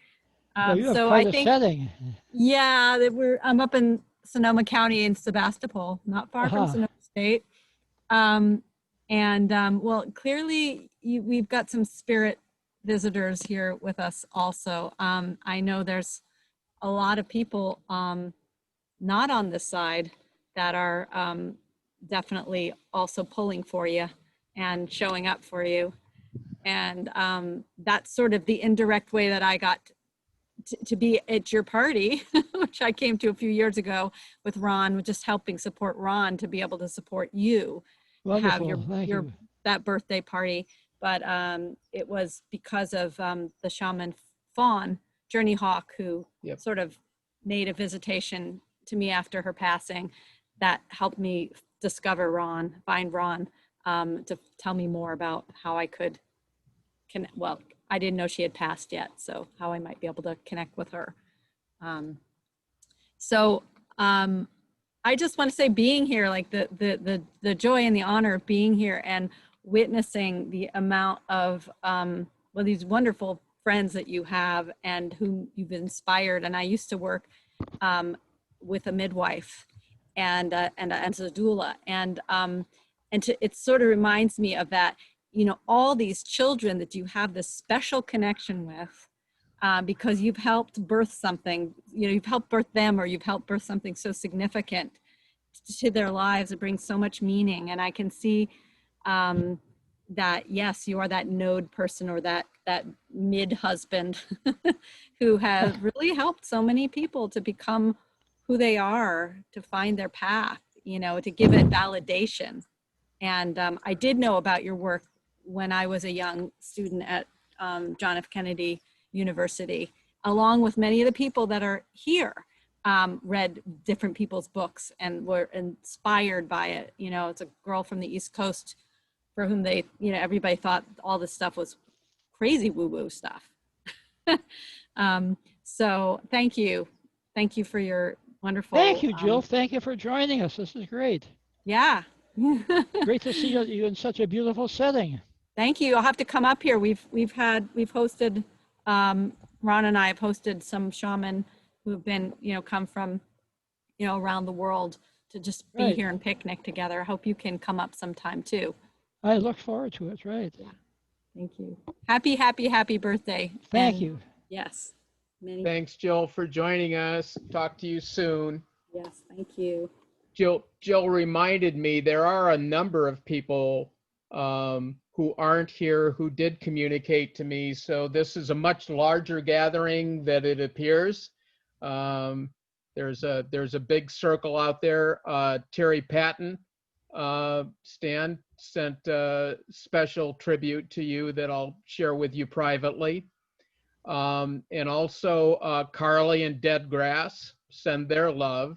Well, you have so quite I a think, setting. yeah, I'm up in Sonoma County in Sebastopol, not far from Sonoma State. Well, clearly we've got some spirit visitors here with us also. I know there's a lot of people not on this side that are definitely also pulling for you and showing up for you. And that's sort of the indirect way that I got to be at your party, which I came to a few years ago with Ron, just helping support Ron to be able to support you, have your that birthday party. But it was because of the shaman Fawn, Journey Hawk, who sort of made a visitation to me after her passing that helped me discover Ron, find Ron, to tell me more about how I could connect. Well, I didn't know she had passed yet, so how I might be able to connect with her. I just want to say, being here, like the joy and the honor of being here and witnessing the amount of well, these wonderful friends that you have and whom you've inspired. And I used to work with a midwife and a doula, and it sort of reminds me of that. You know, all these children that you have this special connection with because you've helped birth something, you've helped birth them, or you've helped birth something so significant to their lives. It brings so much meaning. And I can see that, yes, you are that node person, or that mid husband who has really helped so many people to become who they are, to find their path, to give it validation. And I did know about your work when I was a young student at John F. Kennedy University, along with many of the people that are here. Read different people's books and were inspired by it. It's a girl from the East Coast for whom they, everybody thought all this stuff was crazy woo-woo stuff. So thank you. Thank you for your wonderful. Thank you, Jill. Thank you for joining us. This is great. Yeah. Great to see you in such a beautiful setting. Thank you. I'll have to come up here. We've hosted, Ron and I have hosted some shaman who have been, come from, around the world to just be here and picnic together. I hope you can come up sometime too. I look forward to it, right. Yeah. Thank you. Happy birthday. Thank you. Yes. Thanks, Jill, for joining us. Talk to you soon. Yes, thank you. Jill reminded me there are a number of people who aren't here who did communicate to me. So this is a much larger gathering than it appears. There's a big circle out there. Terry Patton, Stan, sent a special tribute to you that I'll share with you privately. And also Carly and Dead Grass send their love.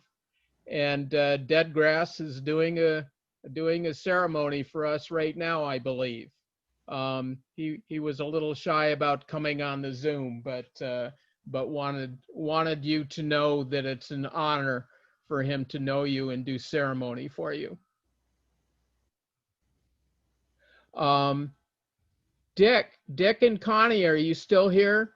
And Dead Grass is doing a ceremony for us right now, I believe. He was a little shy about coming on the Zoom, but wanted you to know that it's an honor for him to know you and do ceremony for you. Dick and Connie, are you still here?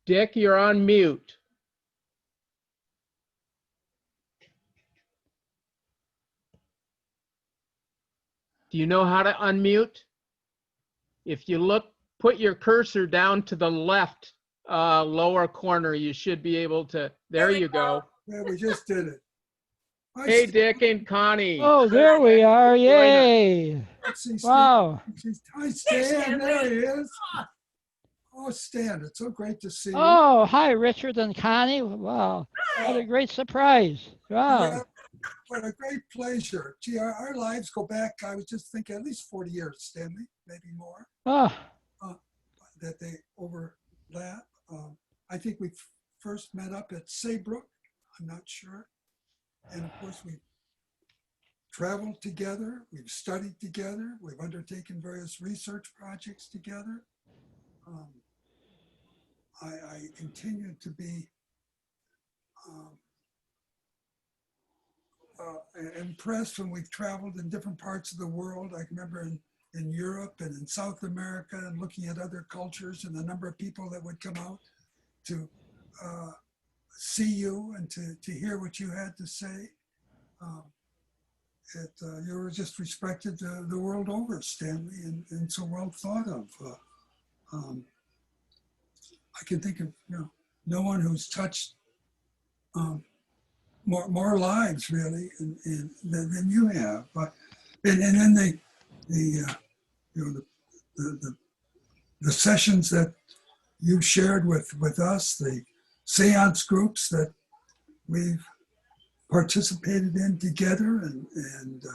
Dick, you're on mute. Do you know how to unmute? If you look, put your cursor down to the left lower corner, you should be able to, there you go. Yeah, we just did it. Hey, Dick and Connie. Oh, there we are. Yay. Wow. Hi, Stan. There he is. Oh, Stan, it's so great to see you. Oh, hi, Richard and Connie. Wow. What a great surprise. Wow. Yeah, what a great pleasure. Gee, our lives go back, I was just thinking, at least 40 years, Stanley, maybe more. Oh. That they overlap. I think we first met up at Saybrook. I'm not sure. And of course, we've traveled together. We've studied together. We've undertaken various research projects together. I continue to be impressed when we've traveled in different parts of the world. I remember in Europe and in South America, and looking at other cultures and the number of people that would come out to see you and to hear what you had to say. You were just respected the world over, Stanley, and so well thought of. I can think of no one who's touched more lives really than you have. And then the sessions that you shared with us, the seance groups that we've participated in together, and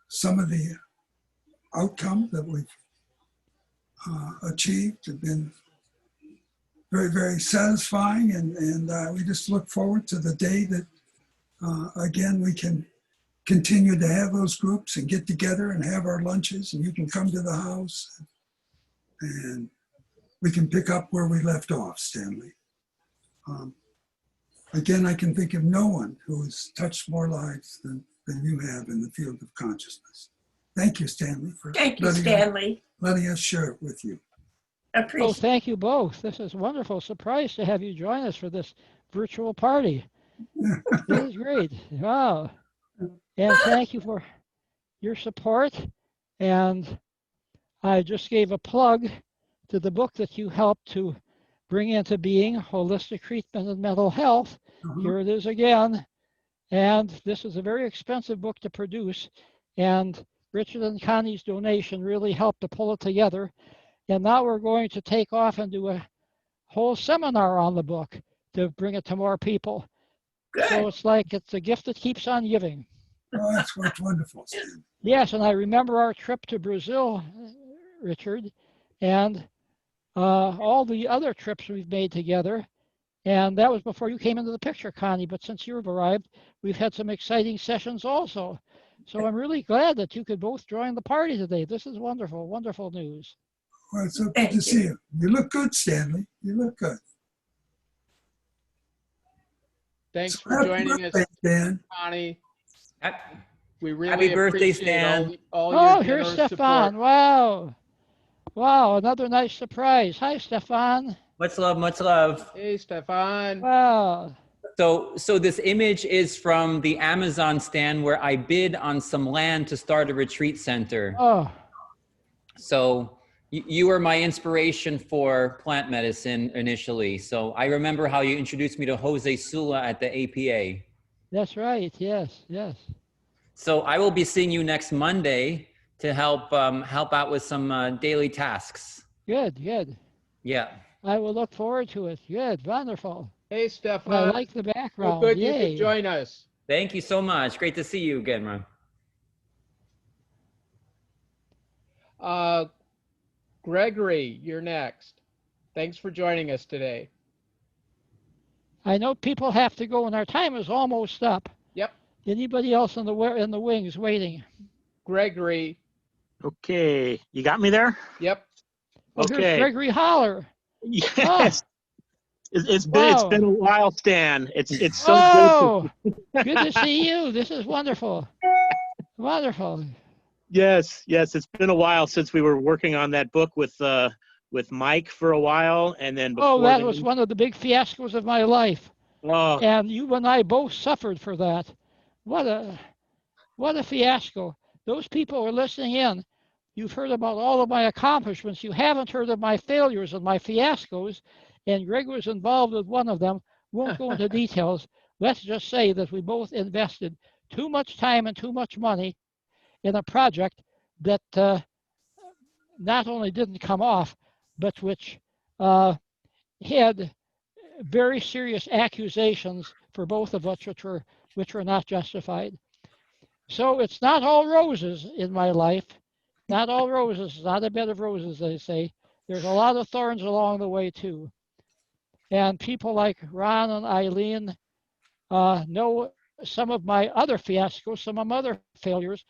some of the outcomes that we've achieved have been very, very satisfying, and we just look forward to the day that again we can continue to have those groups and get together and have our lunches, and you can come to the house and we can pick up where we left off, Stanley. Again, I can think of no one who has touched more lives than you have in the field of consciousness. Thank you, Stanley, for letting us share it with you. Oh, thank you both. This is a wonderful surprise to have you join us for this virtual party. This is great. Wow. And thank you for your support. And I just gave a plug to the book that you helped to bring into being, Holistic Treatment and Mental Health. Here it is again. And this is a very expensive book to produce. And Richard and Connie's donation really helped to pull it together. And now we're going to take off and do a whole seminar on the book to bring it to more people. Good. So it's like it's a gift that keeps on giving. Oh, that's wonderful, Stan. Yes, and I remember our trip to Brazil, Richard, and all the other trips we've made together. And that was before you came into the picture, Connie. But since you've arrived, we've had some exciting sessions also. So I'm really glad that you could both join the party today. This is wonderful, wonderful news. Well, it's so good to see you. You look good, Stanley. You look good. Thanks So for happy joining birthday, us, Stan. Connie. We really Happy birthday, appreciate Stan. all Oh, your here's generous Stefan. support. Wow. Wow, another nice surprise. Hi, Stefan. Much love, much love. Hey, Stefan. Wow. So this image is from the Amazon stand where I bid on some land to start a retreat center. Oh. So you were my inspiration for plant medicine initially. So I remember how you introduced me to Jose Sula at the APA. That's right. Yes, yes. So I will be seeing you next Monday to help out with some daily tasks. Good, good. Yeah. I will look forward to it. Good, wonderful. Hey, Stefan. I like the So background. good you Yay. could join us. Thank you so much. Great to see you again, Ron. Gregory, you're next. Thanks for joining us today. I know people have to go and our time is almost up. Yep. Anybody else in the wings waiting? Gregory. Okay, you got me there? Yep. Oh, here's Okay. Gregory Holler. Yes. It's Wow. been a while, Stan. It's so Oh, good. good to see you. This is wonderful. Wonderful. Yes, it's been a while since we were working on that book with Mike for a while, and then before Oh, that was one of the big fiascos of my life. Oh. And you and I both suffered for that. What a fiasco. Those people are listening in. You've heard about all of my accomplishments. You haven't heard of my failures and my fiascos. And Greg was involved with one of them. Won't go into details. Let's just say that we both invested too much time and too much money in a project that not only didn't come off, but which had very serious accusations for both of us, which were not justified. So it's not all roses in my life. Not all roses. It's not a bed of roses, they say. There's a lot of thorns along the way too. And people like Ron and Eileen know some of my other fiascos, some of my other failures.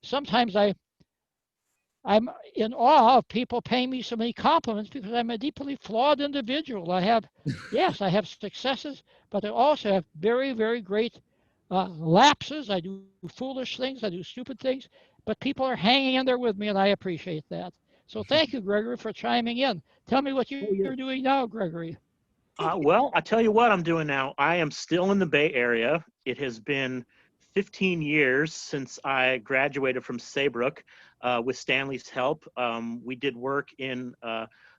Sometimes I'm in awe of people paying me so many compliments because I'm a deeply flawed individual. I have successes, but I also have very, very great lapses. I do foolish things. I do stupid things, but people are hanging in there with me, and I appreciate that. So thank you, Gregory, for chiming in. Tell me what you're doing now, Gregory. Well, I tell you what I'm doing now. I am still in the Bay Area. It has been 15 years since I graduated from Saybrook with Stanley's help. We did work in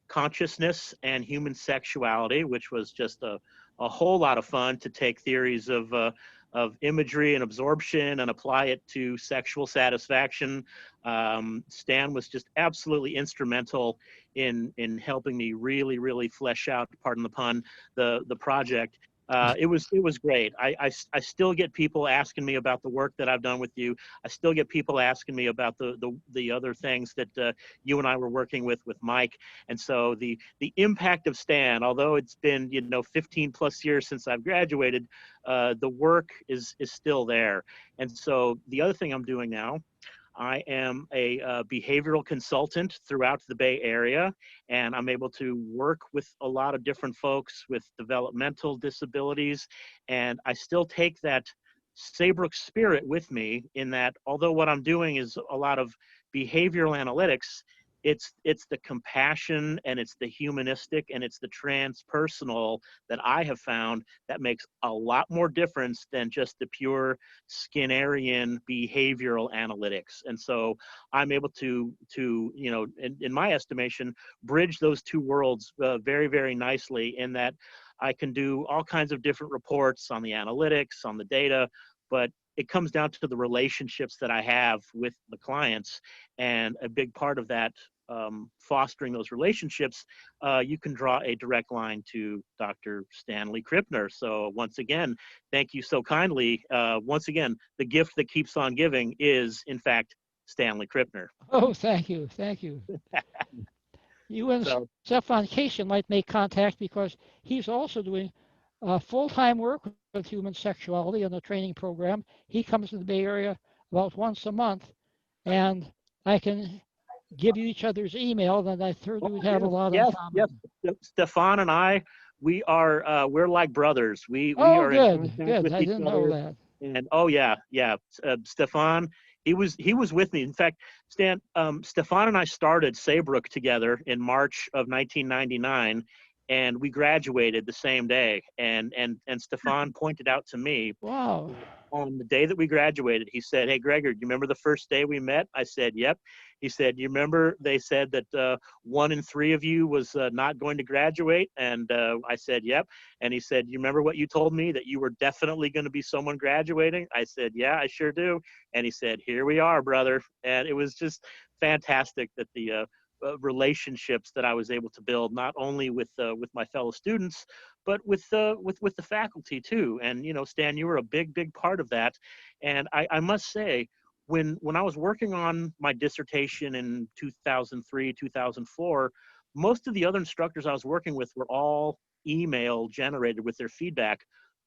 consciousness and human sexuality, which was just a whole lot of fun to take theories of imagery and absorption and apply it to sexual satisfaction. Stan was just absolutely instrumental in helping me really flesh out, pardon the pun, the project. It was great. I still get people asking me about the work that I've done with you. I still get people asking me about the other things that you and I were working with Mike. And so the impact of Stan, although it's been 15 plus years since I've graduated, the work is still there. And so the other thing I'm doing now, I am a behavioral consultant throughout the Bay Area, and I'm able to work with a lot of different folks with developmental disabilities. And I still take that Saybrook spirit with me in that, although what I'm doing is a lot of behavioral analytics, it's the compassion and it's the humanistic and it's the transpersonal that I have found that makes a lot more difference than just the pure Skinnerian behavioral analytics. And so I'm able to you know, in my estimation, bridge those two worlds very, very nicely, in that I can do all kinds of different reports on the analytics, on the data, but it comes down to the relationships that I have with the clients. And a big part of that, fostering those relationships, you can draw a direct line to Dr. Stanley Krippner. So once again, thank you so kindly. Once again, the gift that keeps on giving is, in fact, Stanley Krippner. Oh, thank you. Thank you. You and Stefan Cation might make contact, because he's also doing full-time work with human sexuality in the training program. He comes to the Bay Area about once a month, and I can give you each other's email, and I heard you would have a lot in common. Yes. Stefan and I, we are we're like brothers. We Oh, are in good, contact good. with I each didn't other. know that. And oh yeah, Stefan, he was with me. In fact, Stan, Stefan and I started Saybrook together in March of 1999, and we graduated the same day. And Stefan pointed out to me, wow, on the day that we graduated, he said, "Hey, Gregor, you remember the first day we met?" I said, "Yep." He said, "You remember they said that 1 in 3 of you was not going to graduate?" And I said, "Yep." And he said, "You remember what you told me, that you were definitely going to be someone graduating?" I said, "Yeah, I sure do." And he said, "Here we are, brother." And it was just fantastic that the relationships that I was able to build, not only with my fellow students, but with the faculty too. And you know, Stan, you were a big part of that. And I must say, when I was working on my dissertation in 2003, 2004, most of the other instructors I was working with were all email generated with their feedback.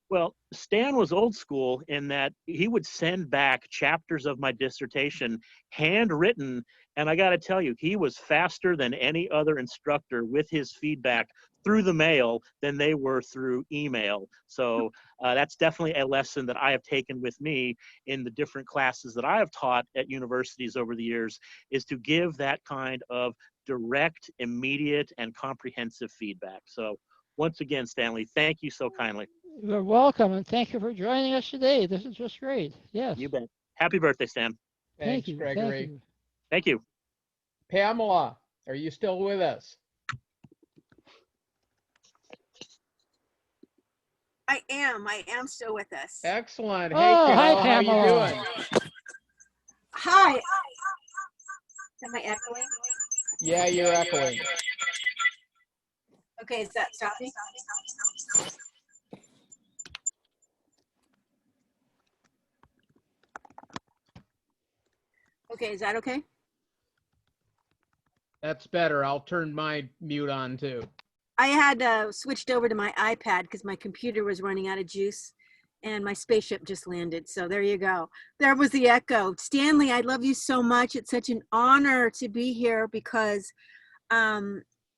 Well, Stan was old school in that he would send back chapters of my dissertation handwritten, and I got to tell you, he was faster than any other instructor with his feedback through the mail than they were through email. So that's definitely a lesson that I have taken with me in the different classes that I have taught at universities over the years, is to give that kind of direct, immediate, and comprehensive feedback. So once again, Stanley, thank you so kindly. You're welcome, and thank you for joining us today. This is just great. Yes. You bet. Happy birthday, Stan. Thanks, Thank you. Gregory. Thank you. Thank you. Pamela, are you still with us? I am still with us. Excellent. Oh, Hey, hi, Carol, how you Pamela. doing? Hi. Am I echoing? Yeah, you're echoing. Okay, is that stopping? Okay, is that okay? That's better. I'll turn my mute on too. I had switched over to my iPad because my computer was running out of juice and my spaceship just landed. So there you go. There was the echo. Stanley, I love you so much. It's such an honor to be here because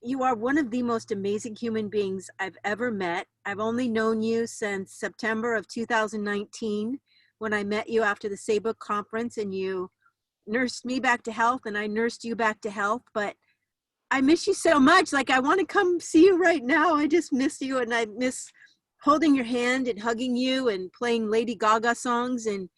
you are one of the most amazing human beings I've ever met. I've only known you since September of 2019 when I met you after the Saybrook conference, and you nursed me back to health and I nursed you back to health. But I miss you so much. Like, I want to come see you right now. I just miss you, and I miss holding your hand and hugging you and playing Lady Gaga songs. And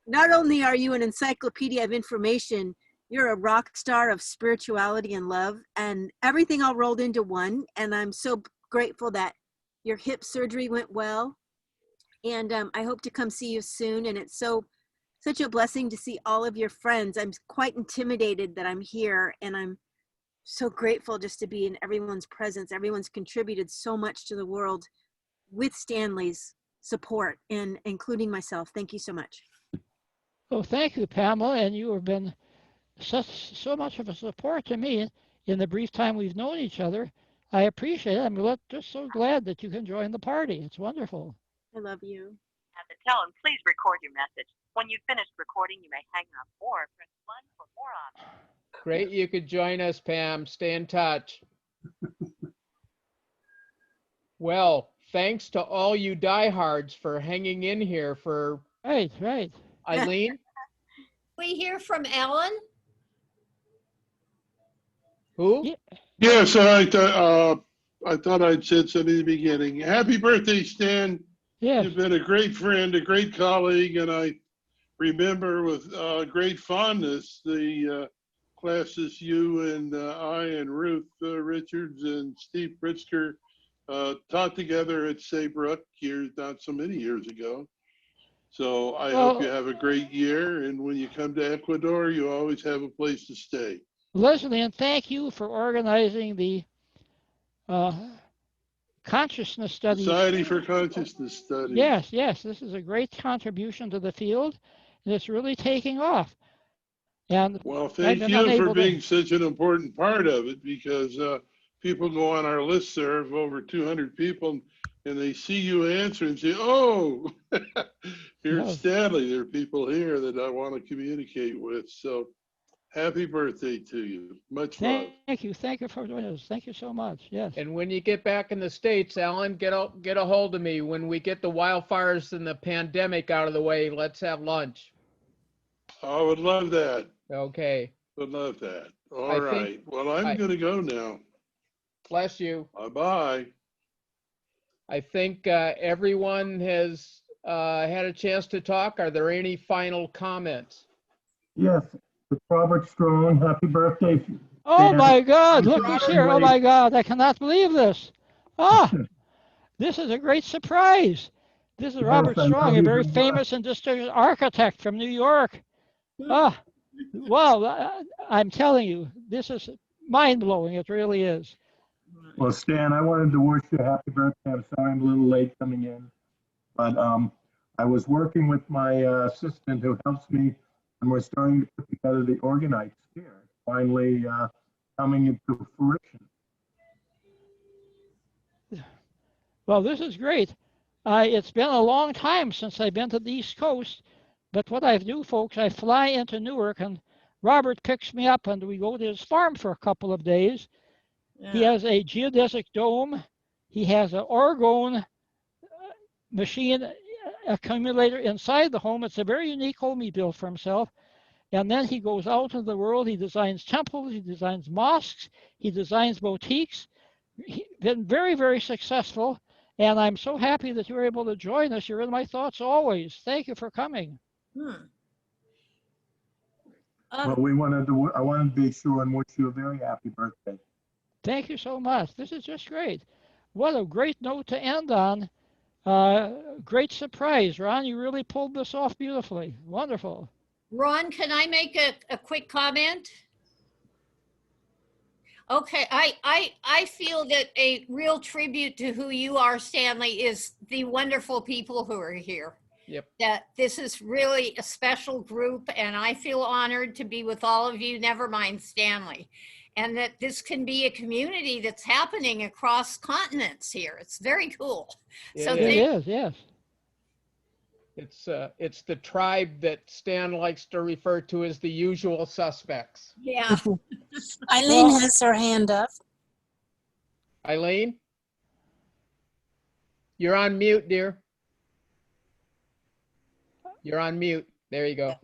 not only are you an encyclopedia of information, you're a rock star of spirituality and love, and everything all rolled into one. And I'm so grateful that your hip surgery went well. And I hope to come see you soon. And it's such a blessing to see all of your friends. I'm quite intimidated that I'm here, and I'm so grateful just to be in everyone's presence. Everyone's contributed so much to the world with Stanley's support, and including myself. Thank you so much. Oh, thank you, Pamela. And you have been so much of a support to me in the brief time we've known each other. I appreciate it. I'm just so glad that you can join the party. It's wonderful. I love you. At the tone, please record your message. When you've finished recording, you may hang up or press 1 for more options. Great you could join us, Pam. Stay in touch. Well, thanks to all you diehards for hanging in here for... Right. Eileen? We hear from Ellen. Who? Yes, I thought I'd said something in the beginning. Happy birthday, Stan. Yes. You've been a great friend, a great colleague, and I remember with great fondness the classes you and I and Ruth Richards and Steve Pritzker taught together at Saybrook years, not so many years ago. So I hope you have a great year, and when you come to Ecuador, you always have a place to stay. Leslie, and thank you for organizing the consciousness studies. Society for Consciousness Studies. Yes, yes, this is a great contribution to the field, and it's really taking off. And well, thank you for being such an important part of it, because people go on our listserv, over 200 people, and they see you answer and say, oh, here's Stanley. There are people here that I want to communicate with. So happy birthday to you. Much love. Thank you. Thank you for doing this. Thank you so much. Yes. And when you get back in the States, Alan, get a hold of me. When we get the wildfires and the pandemic out of the way, let's have lunch. I would love that. Okay. Would love that. All right. Well, I'm going to go now. Bless you. Bye-bye. I think everyone has had a chance to talk. Are there any final comments? Yes, it's Robert Strong. Happy birthday. Oh Stan. my God, look who's here. Oh my God, I cannot believe this. Ah, this is a great surprise. This is Robert Strong, a very famous and distinguished architect from New York. Ah, well, I'm telling you, this is mind-blowing. It really is. Well, Stan, I wanted to wish you a happy birthday. I'm sorry I'm a little late coming in, but I was working with my assistant who helps me, and we're starting to put together the organite here, finally coming into fruition. Well, this is great. It's been a long time since I've been to the East Coast, but what I do, folks, I fly into Newark, and Robert picks me up, and we go to his farm for a couple of days. Yeah. He has a geodesic dome. He has an orgone machine accumulator inside the home. It's a very unique home he built for himself. And then he goes out into the world. He designs temples. He designs mosques. He designs boutiques. He's been very, very successful. And I'm so happy that you were able to join us. You're in my thoughts always. Thank you for coming. Well, I wanted to be sure and wish you a very happy birthday. Thank you so much. This is just great. What a great note to end on. Great surprise, Ron. You really pulled this off beautifully. Wonderful. Ron, can I make a quick comment? Okay, I feel that a real tribute to who you are, Stanley, is the wonderful people who are here. Yep. That this is really a special group, and I feel honored to be with all of you, never mind Stanley. And that this can be a community that's happening across continents here. It's very cool. So it is, yes. It's the tribe that Stan likes to refer to as the usual suspects. Yeah. Eileen has her hand up. Eileen? You're on mute, dear. You're on mute. There you go.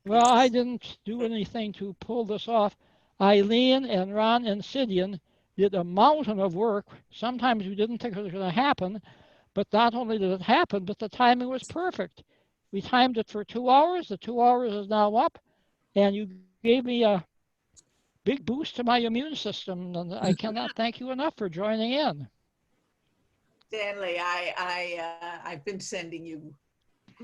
Well, I didn't do anything to pull this off. Eileen and Ron and Sidian did a mountain of work. Sometimes we didn't think it was going to happen, but not only did it happen, but the timing was perfect. We timed it for 2 hours. The 2 hours is now up, and you gave me a big boost to my immune system, and I cannot thank you enough for joining in. Stanley, I've been sending you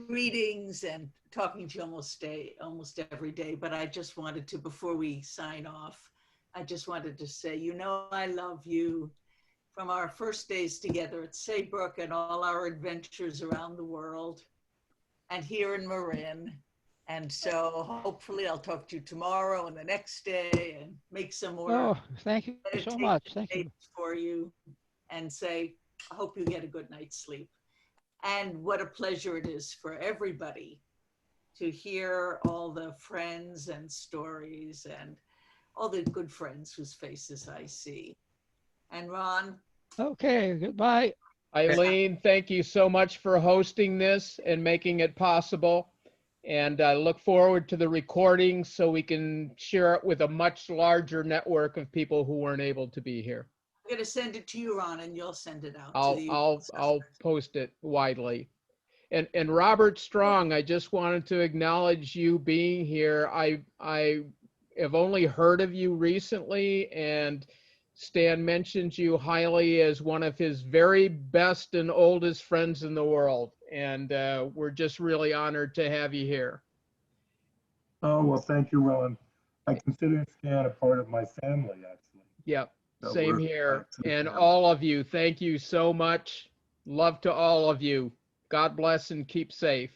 greetings and talking to you almost every day, but I just wanted to, before we sign off, I just wanted to say, you know, I love you from our first days together at Saybrook and all our adventures around the world and here in Marin. And so hopefully I'll talk to you tomorrow and the next day and make some more. Oh, thank you so much. Thank you. For you, and say, I hope you get a good night's sleep. And what a pleasure it is for everybody to hear all the friends and stories and all the good friends whose faces I see. And Ron? Okay, goodbye. Eileen, thank you so much for hosting this and making it possible. And I look forward to the recording so we can share it with a much larger network of people who weren't able to be here. I'm going to send it to you, Ron, and you'll send it out to I'll the I'll post it widely. And Robert Strong, I just wanted to acknowledge you being here. I have only heard of you recently, and Stan mentions you highly as one of his very best and oldest friends in the world. And we're just really honored to have you here. Oh, well, thank you, Ron. I consider Stan a part of my family, actually. Yep, So same we're here. to the And family. all of you, thank you so much. Love to all of you. God bless and keep safe.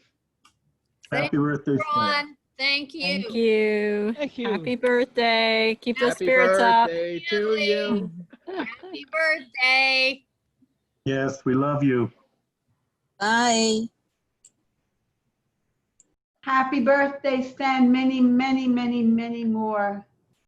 Happy birthday, Stan. Ron, thank you. Thank you. Thank you. Happy birthday. Keep those Happy spirits up. birthday to you. Happy birthday. Yes, we love you. Bye. Happy birthday, Stan. Many, many, many, many more.